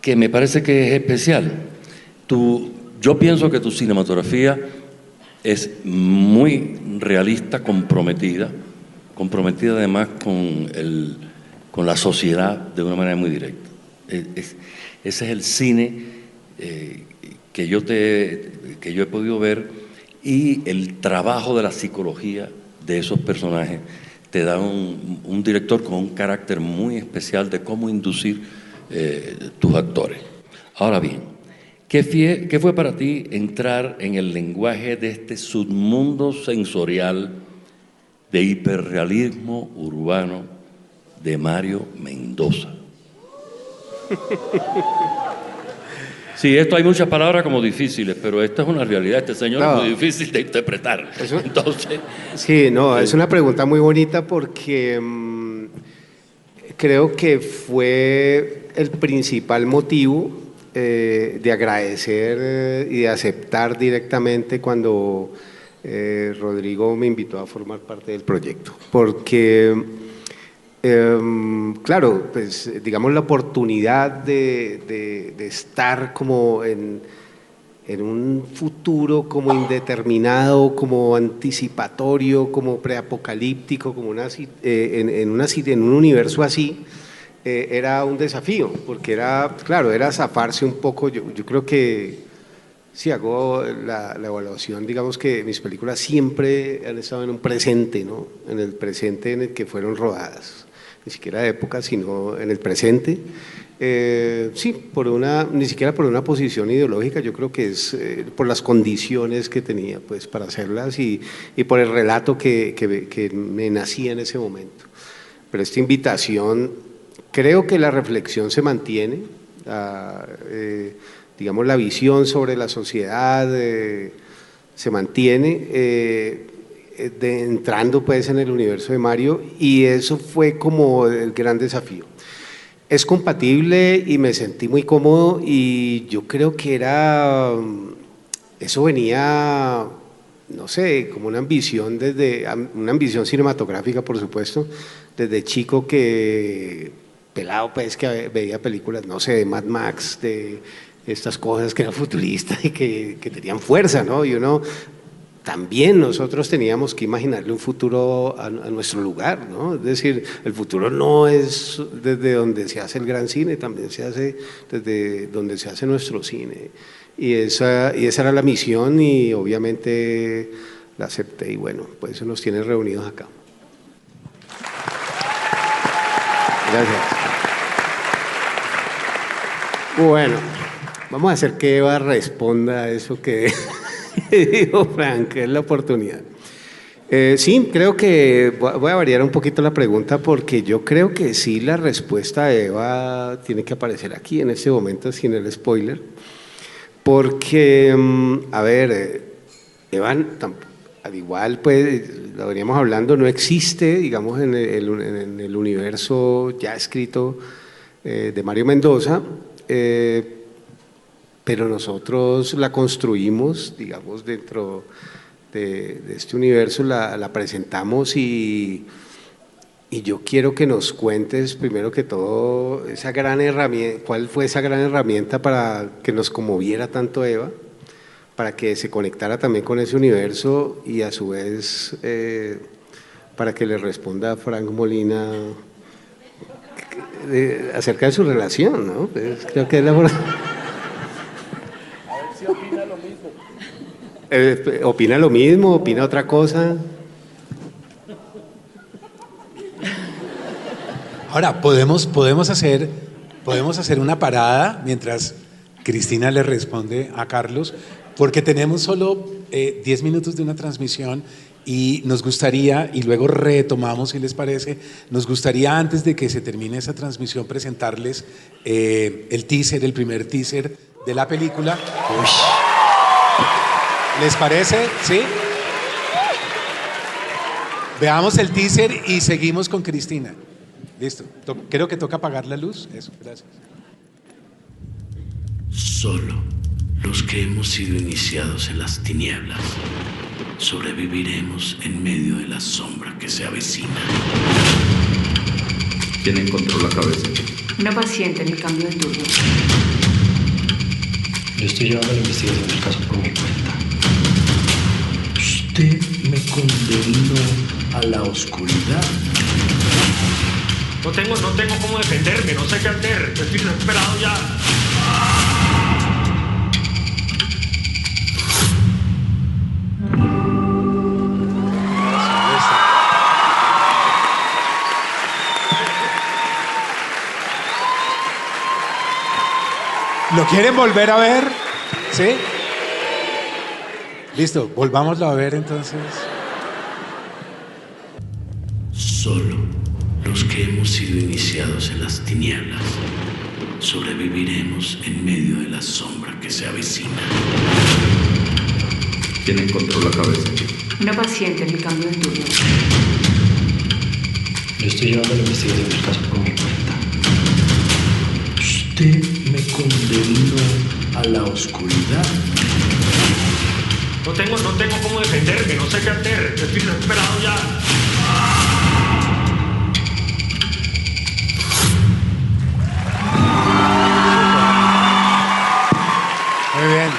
que me parece que es especial. Yo pienso que tu cinematografía es muy realista, comprometida además con la sociedad de una manera muy directa. Ese es el cine que yo he podido ver, y el trabajo de la psicología de esos personajes te da un director con un carácter muy especial de cómo inducir tus actores. Ahora bien, ¿qué fue para ti entrar en el lenguaje de este submundo sensorial de hiperrealismo urbano de Mario Mendoza? Sí, esto hay muchas palabras como difíciles, pero esta es una realidad. Este señor es muy difícil de interpretar. Entonces, sí, no, es una pregunta muy bonita porque creo que fue el principal motivo de agradecer y de aceptar directamente cuando Rodrigo me invitó a formar parte del proyecto. Porque claro, pues digamos la oportunidad de estar como en un futuro como indeterminado, como anticipatorio, como preapocalíptico, como en un universo así, era un desafío, porque era zafarse un poco. Yo creo que si hago la evaluación, digamos que mis películas siempre han estado en un presente, ¿no? En el presente en el que fueron rodadas. Ni siquiera de época, sino en el presente. Sí, ni siquiera por una posición ideológica, yo creo que es por las condiciones que tenía pues, para hacerlas y por el relato que me nacía en ese momento. Pero esta invitación, creo que la reflexión se mantiene, digamos la visión sobre la sociedad se mantiene, entrando pues en el universo de Mario, y eso fue como el gran desafío. Es compatible y me sentí muy cómodo, y yo creo que eso venía, no sé, como una ambición cinematográfica, por supuesto, desde chico, pelado pues, que veía películas, no sé, de Mad Max, de estas cosas que eran futuristas y que tenían fuerza, ¿no? Y también nosotros teníamos que imaginarle un futuro a nuestro lugar, ¿no? Es decir, el futuro no es desde donde se hace el gran cine, también se hace desde donde se hace nuestro cine. Y esa era la misión, y obviamente la acepté, y bueno, pues eso nos tiene reunidos acá. Gracias. Bueno, vamos a hacer que Eva responda a eso que dijo Frank, que es la oportunidad. Sí, creo que voy a variar un poquito la pregunta, porque yo creo que sí, la respuesta de Eva tiene que aparecer aquí en este momento sin el spoiler, porque, a ver, Eva, al igual pues lo veníamos hablando, no existe, digamos, en el universo ya escrito de Mario Mendoza, pero nosotros la construimos, digamos, dentro de este universo, la presentamos, y yo quiero que nos cuentes, primero que todo, esa gran herramienta, cuál fue esa gran herramienta para que nos conmoviera tanto Eva, para que se conectara también con ese universo, y a su vez para que le responda a Frank Molina acerca de su relación, ¿no? Pues creo que es la ¿Opina lo mismo? ¿Opina otra cosa? Ahora, podemos hacer una parada mientras Cristina le responde a Carlos, porque tenemos solo 10 minutos de una transmisión y nos gustaría, y luego retomamos si les parece, nos gustaría antes de que se termine esa transmisión presentarles el primer teaser de la película. Uy. ¿Les parece? ¿Sí? Veamos el teaser y seguimos con Cristina. Listo. Creo que toca apagar la luz. Eso, gracias. Solo los que hemos sido iniciados en las tinieblas sobreviviremos en medio de la sombra que se avecina. ¿Quién encontró la cabeza? Una paciente en el cambio de turno. Yo estoy llevando la investigación del caso por mi cuenta. Usted me condenó a la oscuridad. No tengo cómo defenderme, no sé qué hacer. Estoy desesperado ya. ¿Lo quieren volver a ver? ¿Sí? Listo, volvámoslo a ver entonces. Solo los que hemos sido iniciados en las tinieblas sobreviviremos en medio de la sombra que se avecina. ¿Quién encontró la cabeza? Una paciente en el cambio de turno. Yo estoy llevando la investigación del caso por mi cuenta. Usted me condenó a la oscuridad. No tengo cómo defenderme, no sé qué hacer. Estoy desesperado ya. Muy bien.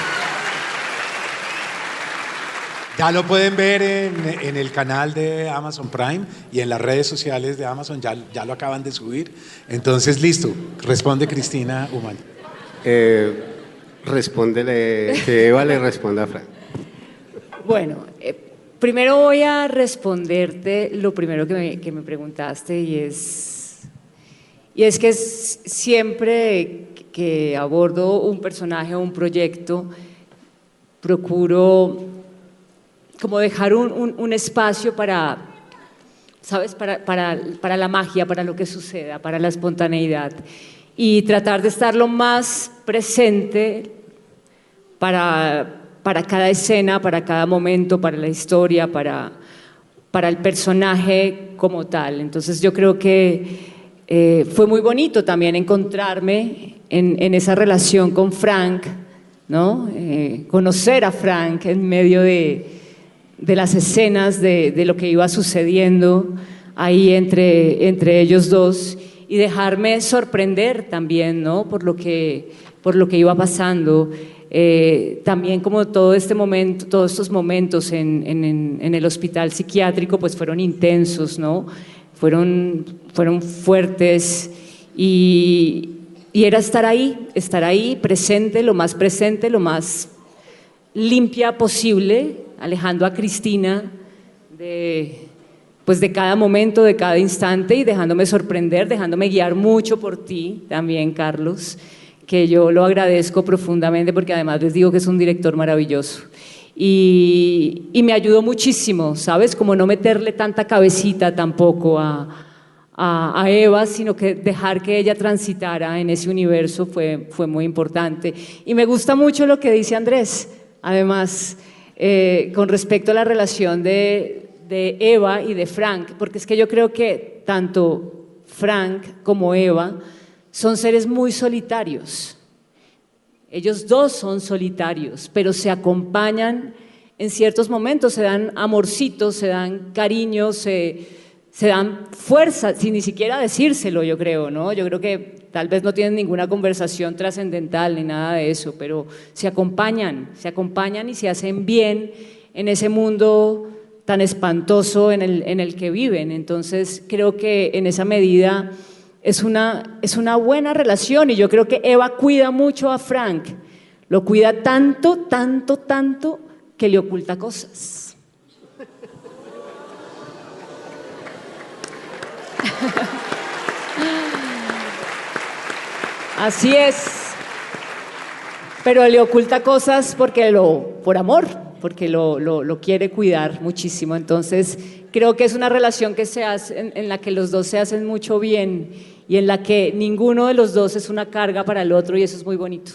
Ya lo pueden ver en el canal de Amazon Prime y en las redes sociales de Amazon, ya lo acaban de subir. Entonces, listo, responde Cristina Umaña. Respóndele, que Eva le responda a Frank. Bueno, primero voy a responderte lo primero que me preguntaste y es que siempre que abordo un personaje o un proyecto, procuro como dejar un espacio para, ¿sabes? Para la magia, para lo que suceda, para la espontaneidad y tratar de estar lo más presente para cada escena, para cada momento, para la historia, para el personaje como tal. Entonces yo creo que fue muy bonito también encontrarme en esa relación con Frank, ¿no? Conocer a Frank en medio de las escenas de lo que iba sucediendo ahí entre ellos dos y dejarme sorprender también, ¿no? por lo que iba pasando. También como todos estos momentos en el hospital psiquiátrico pues fueron intensos, ¿no? Fueron fuertes y era estar ahí presente, lo más limpia posible, alejando a Cristina de cada momento, de cada instante y dejándome sorprender, dejándome guiar mucho por ti también, Carlos, que yo lo agradezco profundamente porque además les digo que es un director maravilloso y me ayudó muchísimo, ¿sabes? Como no meterle tanta cabecita tampoco a Eva, sino que dejar que ella transitara en ese universo fue muy importante. Y me gusta mucho lo que dice Andrés, además, con respecto a la relación de Eva y de Frank, porque es que yo creo que tanto Frank como Eva son seres muy solitarios. Ellos dos son solitarios, pero se acompañan en ciertos momentos, se dan amorcitos, se dan cariños, se dan fuerza, sin ni siquiera decírselo, yo creo, ¿no? Yo creo que tal vez no tienen ninguna conversación trascendental ni nada de eso, pero se acompañan y se hacen bien en ese mundo tan espantoso en el que viven. Entonces creo que en esa medida es una buena relación y yo creo que Eva cuida mucho a Frank, lo cuida tanto que le oculta cosas. Así es. Pero le oculta cosas por amor, porque lo quiere cuidar muchísimo. Entonces, creo que es una relación que se hace, en la que los dos se hacen mucho bien y en la que ninguno de los dos es una carga para el otro, y eso es muy bonito.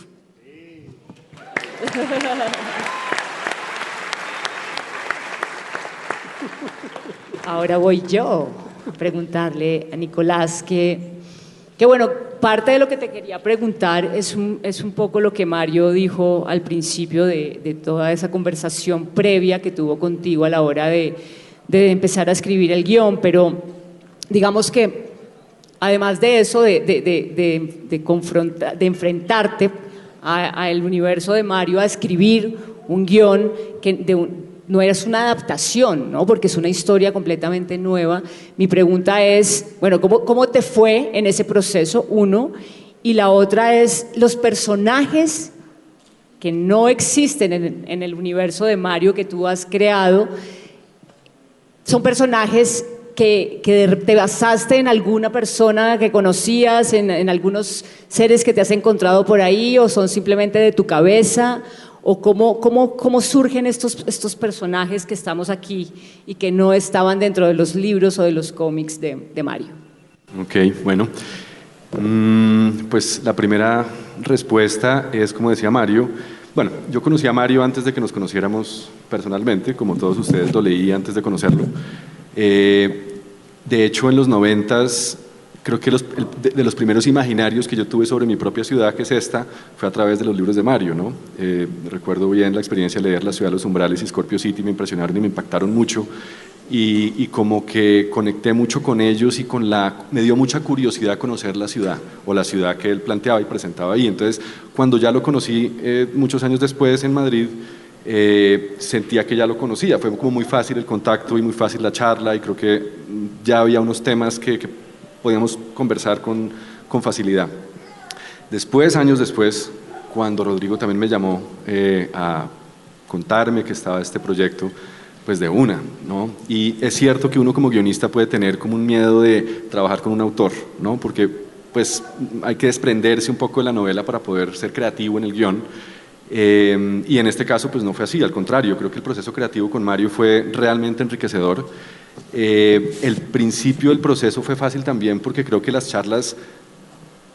Ahora voy yo a preguntarle a Nicolás que bueno, parte de lo que te quería preguntar es un poco lo que Mario dijo al principio de toda esa conversación previa que tuvo contigo a la hora de empezar a escribir el guión, pero digamos que además de eso, de enfrentarte al universo de Mario, a escribir un guión no es una adaptación, ¿no? Porque es una historia completamente nueva. Mi pregunta es, bueno, ¿cómo te fue en ese proceso? Uno. Y la otra es, los personajes que no existen en el universo de Mario que tú has creado, ¿son personajes que te basaste en alguna persona que conocías, en algunos seres que te has encontrado por ahí, o son simplemente de tu cabeza? ¿O cómo surgen estos personajes que estamos aquí y que no estaban dentro de los libros o de los cómics de Mario? Ok, bueno. Pues la primera respuesta es, como decía Mario, bueno, yo conocí a Mario antes de que nos conociéramos personalmente, como todos ustedes lo leí antes de conocerlo. De hecho, en los 90s, creo que de los primeros imaginarios que yo tuve sobre mi propia ciudad, que es esta, fue a través de los libros de Mario, ¿no? Recuerdo bien la experiencia de leer La ciudad de los umbrales y Scorpio City, me impresionaron y me impactaron mucho, y como que conecté mucho con ellos y me dio mucha curiosidad conocer la ciudad, o la ciudad que él planteaba y presentaba ahí. Entonces, cuando ya lo conocí muchos años después en Madrid, sentía que ya lo conocía, fue como muy fácil el contacto y muy fácil la charla, y creo que ya había unos temas que podíamos conversar con facilidad. Después, años después, cuando Rodrigo también me llamó a contarme que estaba este proyecto, pues de una, ¿no? Y es cierto que uno como guionista puede tener como un miedo de trabajar con un autor, ¿no? Porque pues hay que desprenderse un poco de la novela para poder ser creativo en el guión. Y en este caso pues no fue así, al contrario, creo que el proceso creativo con Mario fue realmente enriquecedor. El principio del proceso fue fácil también, porque creo que las charlas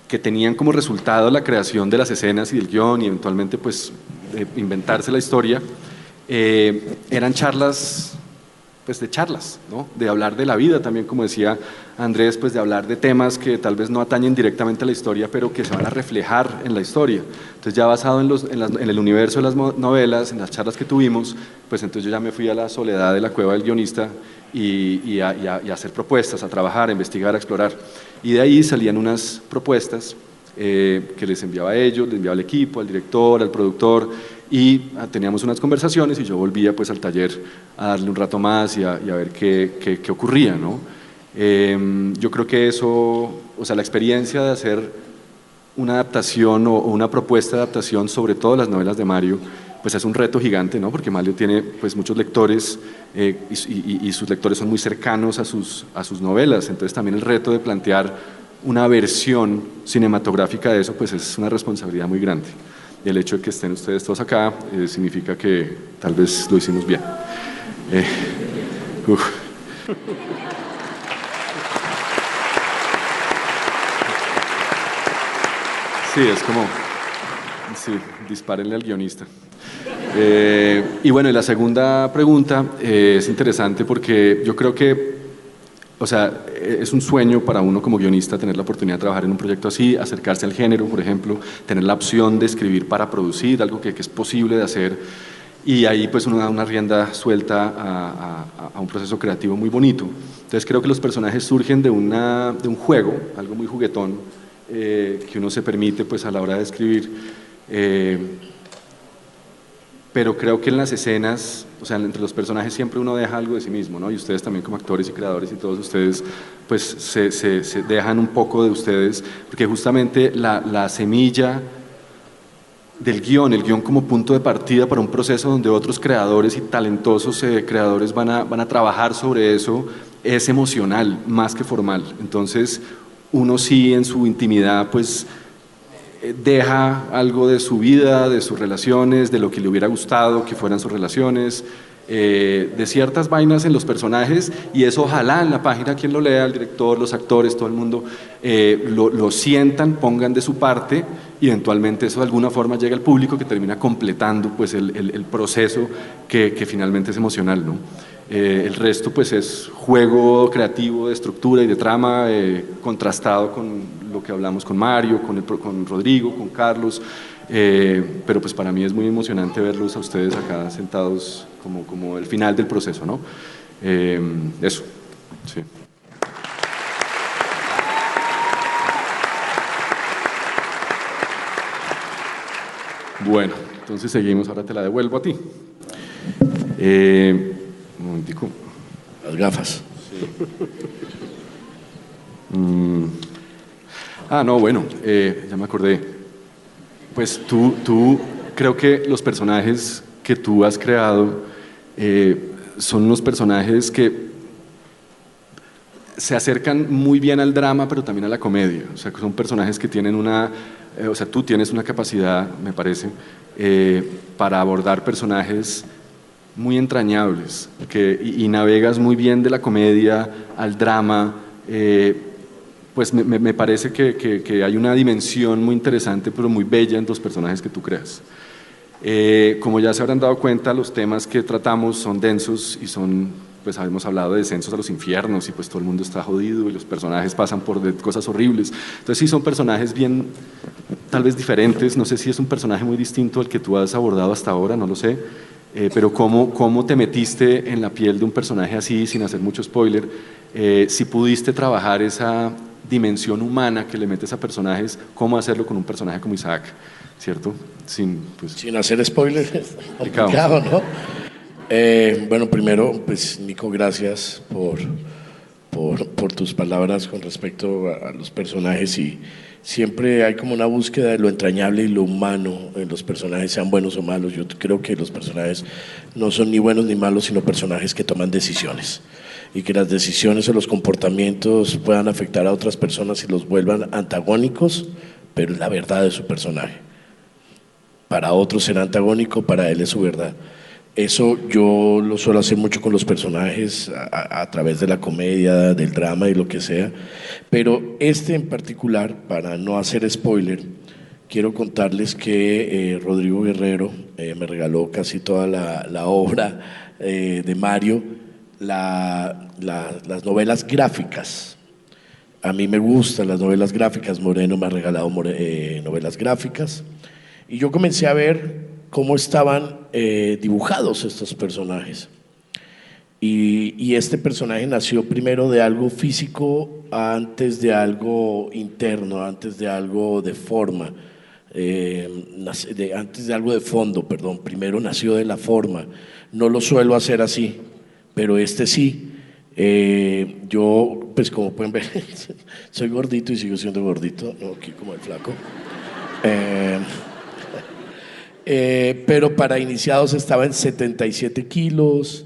que tenían como resultado la creación de las escenas y del guión y eventualmente pues inventarse la historia, eran charlas, pues de charlas, ¿no? De hablar de la vida también, como decía Andrés, pues de hablar de temas que tal vez no atañen directamente a la historia, pero que se van a reflejar en la historia. Entonces ya basado en el universo de las novelas, en las charlas que tuvimos, pues entonces yo ya me fui a la soledad de la cueva del guionista y a hacer propuestas, a trabajar, a investigar, a explorar. Y de ahí salían unas propuestas que les enviaba a ellos, les enviaba al equipo, al director, al productor, y teníamos unas conversaciones y yo volvía pues al taller a darle un rato más y a ver qué ocurría, ¿no? Yo creo que eso, o sea, la experiencia de hacer una adaptación o una propuesta de adaptación, sobre todo las novelas de Mario, pues es un reto gigante, ¿no? Porque Mario tiene pues muchos lectores y sus lectores son muy cercanos a sus novelas, entonces también el reto de plantear una versión cinematográfica de eso pues es una responsabilidad muy grande. Y el hecho de que estén ustedes todos acá significa que tal vez lo hicimos bien. Sí, es como, sí, dispárenle al guionista. Y bueno, y la segunda pregunta es interesante porque yo creo que, o sea, es un sueño para uno como guionista tener la oportunidad de trabajar en un proyecto así, acercarse al género, por ejemplo, tener la opción de escribir para producir, algo que es posible de hacer, y ahí pues uno da una rienda suelta a un proceso creativo muy bonito. Entonces creo que los personajes surgen de un juego, algo muy juguetón, que uno se permite pues a la hora de escribir, pero creo que en las escenas, o sea, entre los personajes siempre uno deja algo de sí mismo, ¿no? Y ustedes también como actores y creadores y todos ustedes, pues se dejan un poco de ustedes, porque justamente la semilla del guión, el guión como punto de partida para un proceso donde otros creadores y talentosos creadores van a trabajar sobre eso, es emocional más que formal. Entonces uno sí en su intimidad pues deja algo de su vida, de sus relaciones, de lo que le hubiera gustado que fueran sus relaciones, de ciertas vainas en los personajes, y eso ojalá en la página quien lo lea, el director, los actores, todo el mundo, lo sientan, pongan de su parte, y eventualmente eso de alguna forma llega al público que termina completando pues el proceso que finalmente es emocional, ¿no? El resto pues es juego creativo de estructura y de trama, contrastado con lo que hablamos con Mario, con Rodrigo, con Carlos, pero pues para mí es muy emocionante verlos a ustedes acá sentados como el final del proceso, ¿no? Eso, sí. Bueno, entonces seguimos, ahora te la devuelvo a ti. Un momentico. Las gafas. Sí. No, bueno, ya me acordé. Pues tú creo que los personajes que tú has creado son unos personajes que se acercan muy bien al drama, pero también a la comedia. O sea, que son personajes que tienen tú tienes una capacidad, me parece, para abordar personajes muy entrañables, y navegas muy bien de la comedia al drama. Pues me parece que hay una dimensión muy interesante, pero muy bella en los personajes que tú creas. Como ya se habrán dado cuenta, los temas que tratamos son densos y pues hemos hablado de descensos a los infiernos, y pues todo el mundo está jodido y los personajes pasan por cosas horribles. Entonces sí son personajes bien, tal vez diferentes. No sé si es un personaje muy distinto al que tú has abordado hasta ahora, no lo sé. Pero ¿cómo te metiste en la piel de un personaje así, sin hacer mucho spoiler? Si pudiste trabajar esa dimensión humana que le metes a personajes, ¿cómo hacerlo con un personaje como Isaac? ¿Cierto? Sin hacer spoiler, es complicado, ¿no? Bueno, primero, pues Nico, gracias por tus palabras con respecto a los personajes, y siempre hay como una búsqueda de lo entrañable y lo humano en los personajes, sean buenos o malos. Yo creo que los personajes no son ni buenos ni malos, sino personajes que toman decisiones, y que las decisiones o los comportamientos puedan afectar a otras personas y los vuelvan antagónicos, pero es la verdad de su personaje. Para otros será antagónico, para él es su verdad. Eso yo lo suelo hacer mucho con los personajes a través de la comedia, del drama y lo que sea, pero en particular, para no hacer spoiler, quiero contarles que Rodrigo Guerrero me regaló casi toda la obra de Mario, las novelas gráficas. A mí me gustan las novelas gráficas, Moreno me ha regalado novelas gráficas, y yo comencé a ver cómo estaban dibujados estos personajes. Y este personaje nació primero de algo físico antes de algo interno, antes de algo de forma, antes de algo de fondo, perdón. Primero nació de la forma. No lo suelo hacer así, pero sí. Yo, pues como pueden ver, soy gordito y sigo siendo gordito, no aquí como el flaco. Pero para iniciados estaba en 77 kilos.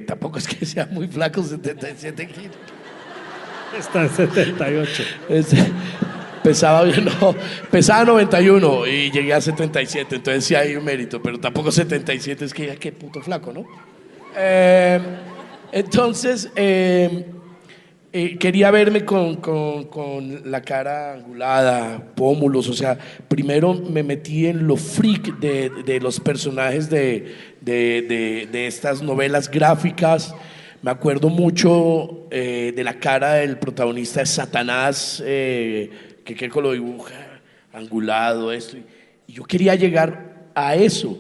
Tampoco es que sea muy flaco, 77 kilos. Está en 78. Pesaba 91 y llegué a 77, entonces sí hay un mérito, pero tampoco 77 es que ya qué puto flaco, ¿no? Entonces quería verme con la cara angulada, pómulos, o sea, primero me metí en lo freak de los personajes de estas novelas gráficas. Me acuerdo mucho de la cara del protagonista de Satanás, que Keiko lo dibuja, angulado, esto, y yo quería llegar a eso.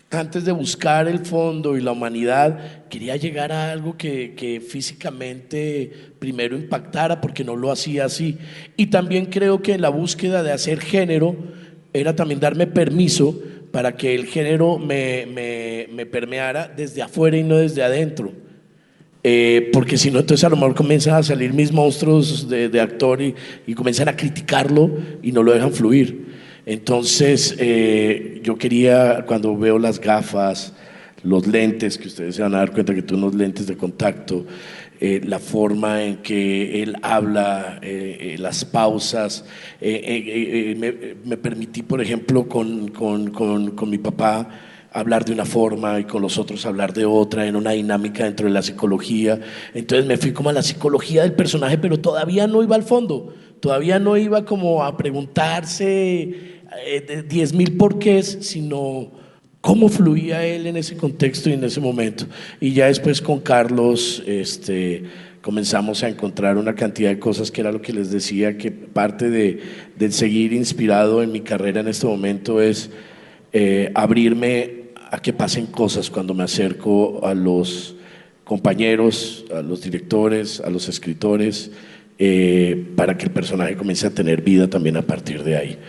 Antes de buscar el fondo y la humanidad, quería llegar a algo que físicamente primero impactara, porque no lo hacía así. Y también creo que en la búsqueda de hacer género era también darme permiso para que el género me permeara desde afuera y no desde adentro. Porque si no, entonces a lo mejor comienzan a salir mis monstruos de actor y comienzan a criticarlo y no lo dejan fluir. Entonces, yo quería, cuando veo las gafas, los lentes, que ustedes se van a dar cuenta que son unos lentes de contacto, la forma en que él habla, las pausas, me permití, por ejemplo, con mi papá hablar de una forma y con los otros hablar de otra, en una dinámica dentro de la psicología. Entonces me fui como a la psicología del personaje, pero todavía no iba al fondo, todavía no iba como a preguntarse 10.000 porqués, sino cómo fluía él en ese contexto y en ese momento. Y ya después con Carlos comenzamos a encontrar una cantidad de cosas que era lo que les decía, que parte del seguir inspirado en mi carrera en este momento es abrirme a que pasen cosas cuando me acerco a los compañeros, a los directores, a los escritores, para que el personaje comience a tener vida también a partir de ahí.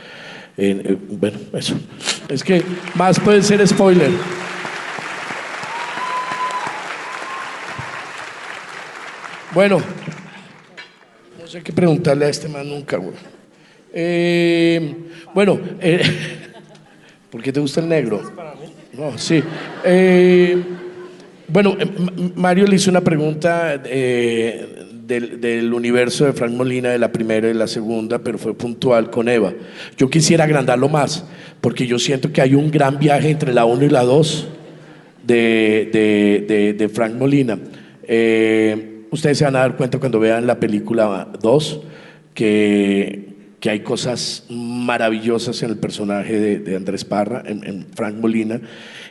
Bueno, eso. Es que más puede ser spoiler. Bueno, no sé qué preguntarle a este man nunca, güey. Bueno, ¿por qué te gusta el negro? No, sí. Bueno, Mario le hizo una pregunta del universo de Frank Molina, de la primera y de la segunda, pero fue puntual con Eva. Yo quisiera agrandarlo más, porque yo siento que hay un gran viaje entre la 1 y la 2 de Frank Molina. Ustedes se van a dar cuenta cuando vean la película 2 que hay cosas maravillosas en el personaje de Andrés Parra, en Frank Molina,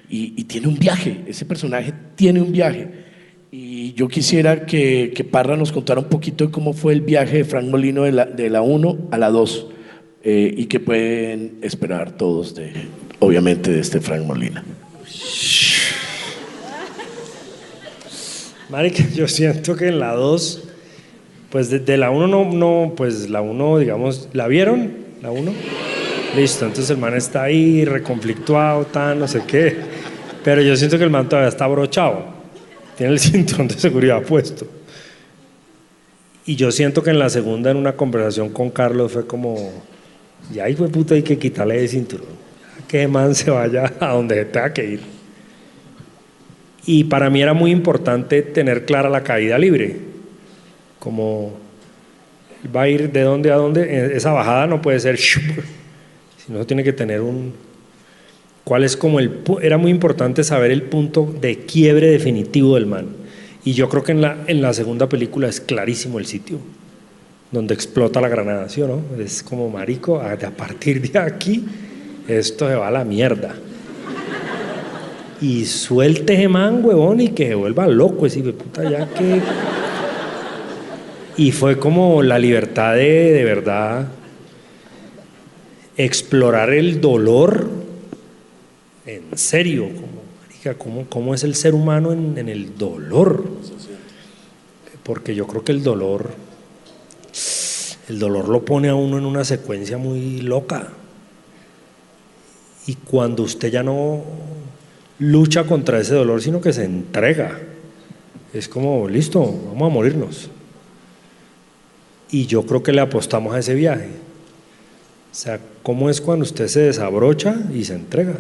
y tiene un viaje, ese personaje tiene un viaje. Y yo quisiera que Parra nos contara un poquito de cómo fue el viaje de Frank Molina de la 1 a la 2, y que pueden esperar todos, obviamente, de este Frank Molina. Marica, yo siento que en la 2, pues de la 1 no, pues la 1, digamos, ¿la vieron? ¿La 1? Listo, entonces el man está ahí reconflictuado, no sé qué, pero yo siento que el man todavía está abrochado, tiene el cinturón de seguridad puesto. Y yo siento que en la segunda, en una conversación con Carlos, fue como, ya hijo de puta, hay que quitarle el cinturón, que man se vaya a donde tenga que ir. Y para mí era muy importante tener clara la caída libre, como va a ir de dónde a dónde. Esa bajada no puede ser, sino tiene que tener cuál es como era muy importante saber el punto de quiebre definitivo del man. Y yo creo que en la segunda película es clarísimo el sitio donde explota la granada, ¿sí o no? Es como, marico, a partir de aquí esto se va a la mierda. Y suelte ese man, huevón, y que se vuelva loco ese hijo de puta, ya que... Y fue como la libertad de verdad explorar el dolor en serio, como, marica, cómo es el ser humano en el dolor. Porque yo creo que el dolor lo pone a uno en una secuencia muy loca. Y cuando usted ya no lucha contra ese dolor, sino que se entrega, es como, listo, vamos a morirnos. Y yo creo que le apostamos a ese viaje. O sea, ¿cómo es cuando usted se desabrocha y se entrega?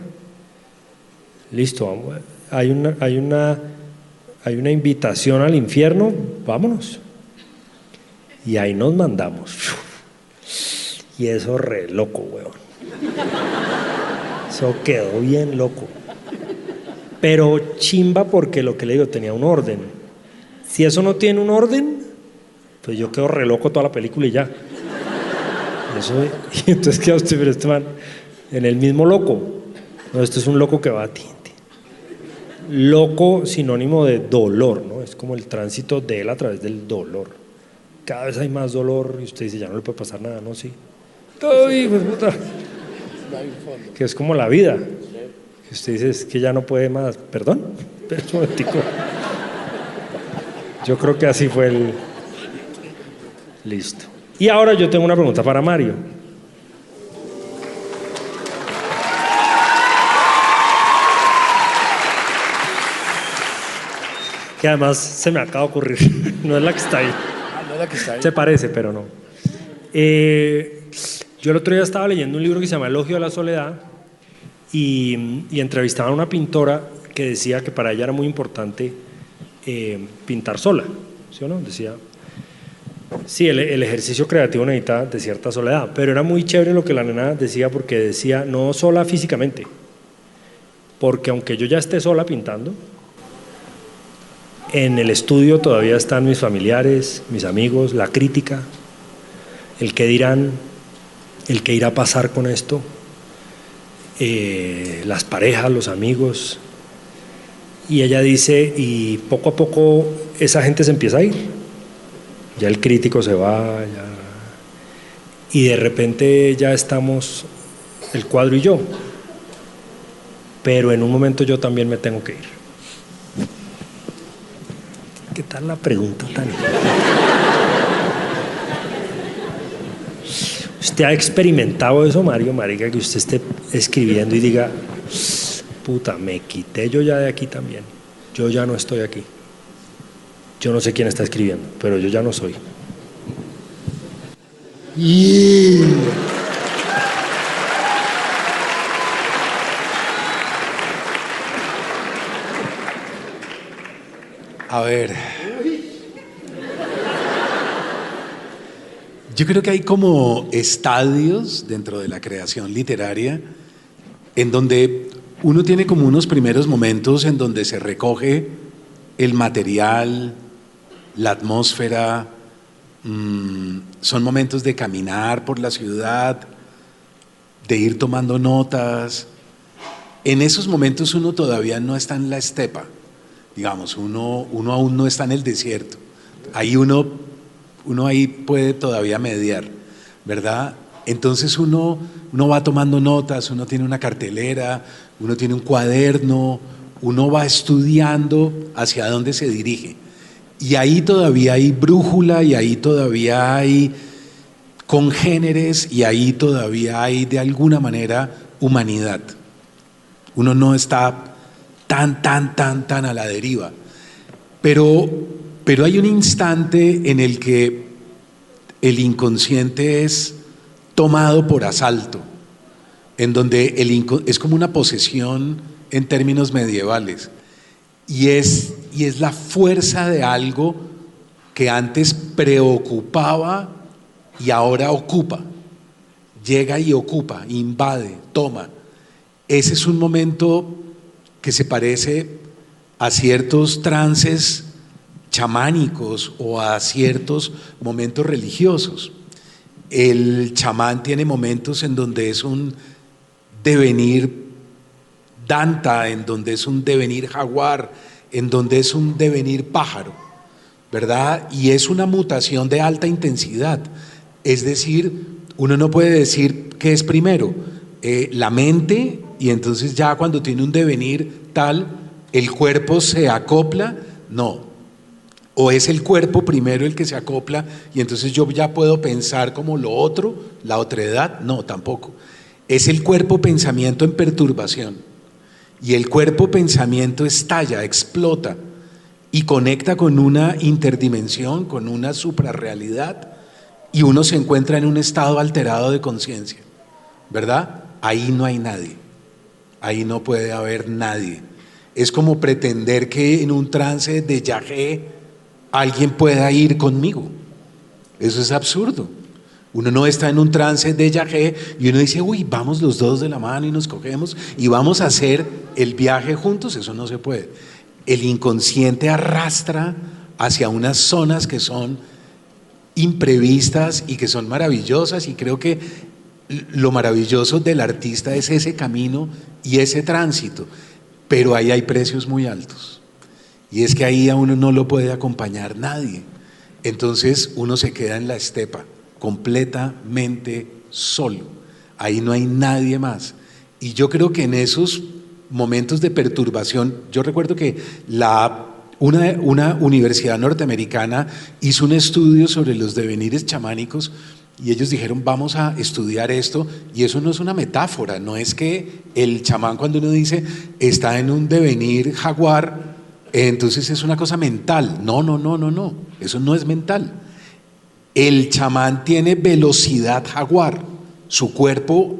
Listo, vamos, hay una invitación al infierno, vámonos. Y ahí nos mandamos. Y eso re loco, weón. Eso quedó bien loco. Pero chimba, porque lo que le digo tenía un orden. Si eso no tiene un orden, pues yo quedo re loco toda la película y ya. Y entonces queda usted, pero este man en el mismo loco. No, esto es un loco que va a ti. Loco, sinónimo de dolor, ¿no? Es como el tránsito de él a través del dolor. Cada vez hay más dolor y usted dice, ya no le puede pasar nada, ¿no? Sí. ¡Ay, pues puta! Que es como la vida. Que usted dice, es que ya no puede más. ¿Perdón? Pero un momentico. Yo creo que así fue el... Listo. Y ahora yo tengo una pregunta para Mario. Que además se me acaba de ocurrir. No es la que está ahí. No es la que está ahí. Se parece, pero no. Yo el otro día estaba leyendo un libro que se llama Elogio a la Soledad y entrevistaban a una pintora que decía que para ella era muy importante pintar sola, ¿sí o no? Decía, sí, el ejercicio creativo necesita de cierta soledad, pero era muy chévere lo que la nena decía, porque decía, no sola físicamente, porque aunque yo ya esté sola pintando, en el estudio todavía están mis familiares, mis amigos, la crítica, el qué dirán, el qué irá a pasar con esto, las parejas, los amigos. Y ella dice, y poco a poco esa gente se empieza a ir, ya el crítico se va, y de repente ya estamos el cuadro y yo, pero en un momento yo también me tengo que ir. ¿Qué tal la pregunta tan? ¿Usted ha experimentado eso, Mario, marica, que usted esté escribiendo y diga, puta, me quité yo ya de aquí también, yo ya no estoy aquí, yo no sé quién está escribiendo, pero yo ya no soy? A ver, yo creo que hay como estadios dentro de la creación literaria en donde uno tiene como unos primeros momentos en donde se recoge el material, la atmósfera, son momentos de caminar por la ciudad, de ir tomando notas. En esos momentos uno todavía no está en la estepa, digamos, uno aún no está en el desierto. Ahí uno ahí puede todavía mediar, ¿verdad? Entonces uno va tomando notas, uno tiene una cartelera, uno tiene un cuaderno, uno va estudiando hacia dónde se dirige. Y ahí todavía hay brújula, y ahí todavía hay congéneres, y ahí todavía hay de alguna manera humanidad. Uno no está tan a la deriva. Pero hay un instante en el que el inconsciente es tomado por asalto, en donde es como una posesión en términos medievales, y es la fuerza de algo que antes preocupaba y ahora ocupa, llega y ocupa, invade, toma. Ese es un momento que se parece a ciertos trances chamánicos o a ciertos momentos religiosos. El chamán tiene momentos en donde es un devenir danta, en donde es un devenir jaguar, en donde es un devenir pájaro, ¿verdad? Y es una mutación de alta intensidad. Es decir, uno no puede decir qué es primero, la mente, y entonces ya cuando tiene un devenir tal, el cuerpo se acopla, no. O es el cuerpo primero el que se acopla y entonces yo ya puedo pensar como lo otro, la otredad, no, tampoco. Es el cuerpo pensamiento en perturbación, y el cuerpo pensamiento estalla, explota y conecta con una interdimensión, con una suprarrealidad, y uno se encuentra en un estado alterado de conciencia, ¿verdad? Ahí no hay nadie, ahí no puede haber nadie. Es como pretender que en un trance de yagé alguien pueda ir conmigo. Eso es absurdo. Uno no está en un trance de yagé y uno dice, uy, vamos los dos de la mano y nos cogemos y vamos a hacer el viaje juntos. Eso no se puede. El inconsciente arrastra hacia unas zonas que son imprevistas y que son maravillosas, y creo que lo maravilloso del artista es ese camino y ese tránsito, pero ahí hay precios muy altos, y es que ahí a uno no lo puede acompañar nadie. Entonces uno se queda en la estepa completamente solo, ahí no hay nadie más. Y yo creo que en esos momentos de perturbación, yo recuerdo que una universidad norteamericana hizo un estudio sobre los devenires chamánicos, y ellos dijeron, vamos a estudiar esto, y eso no es una metáfora, no es que el chamán, cuando uno dice está en un devenir jaguar, entonces es una cosa mental. No, eso no es mental. El chamán tiene velocidad jaguar, su cuerpo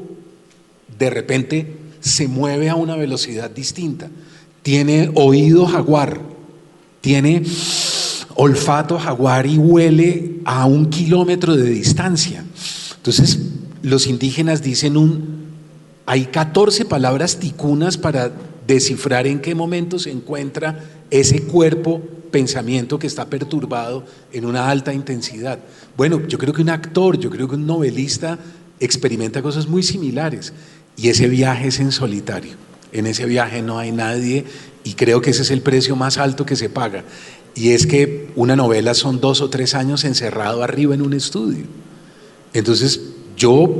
de repente se mueve a una velocidad distinta. Tiene oído jaguar, tiene olfato jaguar y huele a 1 kilómetro de distancia. Entonces, los indígenas dicen hay 14 palabras ticunas para descifrar en qué momento se encuentra ese cuerpo, pensamiento que está perturbado en una alta intensidad. Bueno, yo creo que un actor, yo creo que un novelista experimenta cosas muy similares, y ese viaje es en solitario. En ese viaje no hay nadie, y creo que ese es el precio más alto que se paga, y es que una novela son 2 o 3 años encerrado arriba en un estudio. Entonces yo,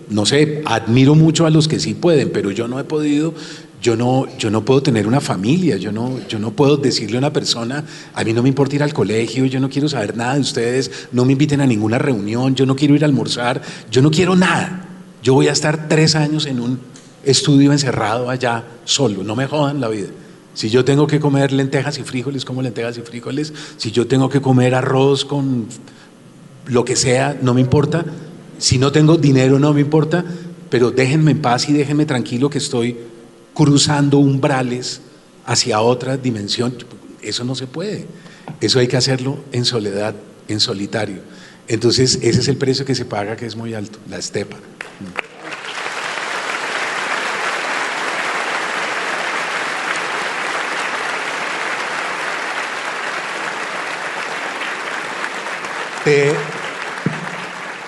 no sé, admiro mucho a los que sí pueden, pero yo no he podido. Yo no puedo tener una familia, yo no puedo decirle a una persona, a mí no me importa ir al colegio, yo no quiero saber nada de ustedes, no me inviten a ninguna reunión, yo no quiero ir a almorzar, yo no quiero nada. Yo voy a estar 3 años en un estudio encerrado allá solo, no me jodan la vida. Si yo tengo que comer lentejas y frijoles, como lentejas y frijoles. Si yo tengo que comer arroz con lo que sea, no me importa. Si no tengo dinero, no me importa, pero déjenme en paz y déjenme tranquilo que estoy cruzando umbrales hacia otra dimensión. Eso no se puede. Eso hay que hacerlo en soledad, en solitario. Entonces, ese es el precio que se paga, que es muy alto, la estepa.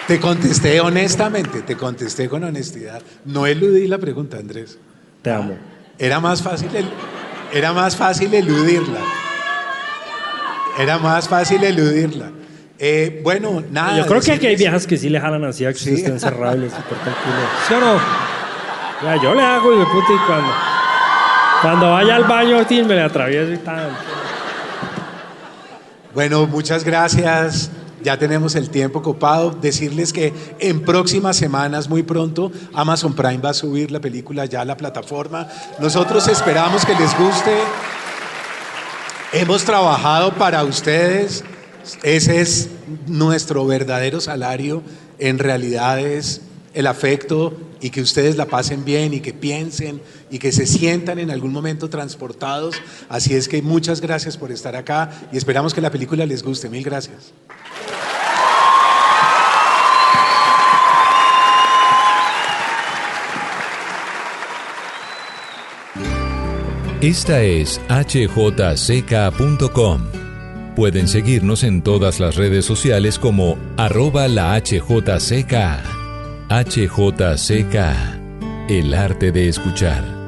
Te contesté honestamente, te contesté con honestidad. No eludí la pregunta, Andrés. Te amo. Era más fácil eludirla. Era más fácil eludirla. Bueno, nada. Yo creo que aquí hay viejas que sí le jalan así a que usted esté encerrado y le corta el culo. ¿Sí o no? Ya, yo le hago y me puta, y cuando vaya al baño, tío, me le atravieso y tal. Bueno, muchas gracias. Ya tenemos el tiempo copado. Decirles que en próximas semanas, muy pronto, Amazon Prime va a subir la película ya a la plataforma. Nosotros esperamos que les guste. Hemos trabajado para ustedes. Ese es nuestro verdadero salario. En realidad es el afecto y que ustedes la pasen bien y que piensen y que se sientan en algún momento transportados. Así es que muchas gracias por estar acá y esperamos que la película les guste. Mil gracias. Esta es hjck.com. Pueden seguirnos en todas las redes sociales como @lahjck. HJCK, el arte de escuchar.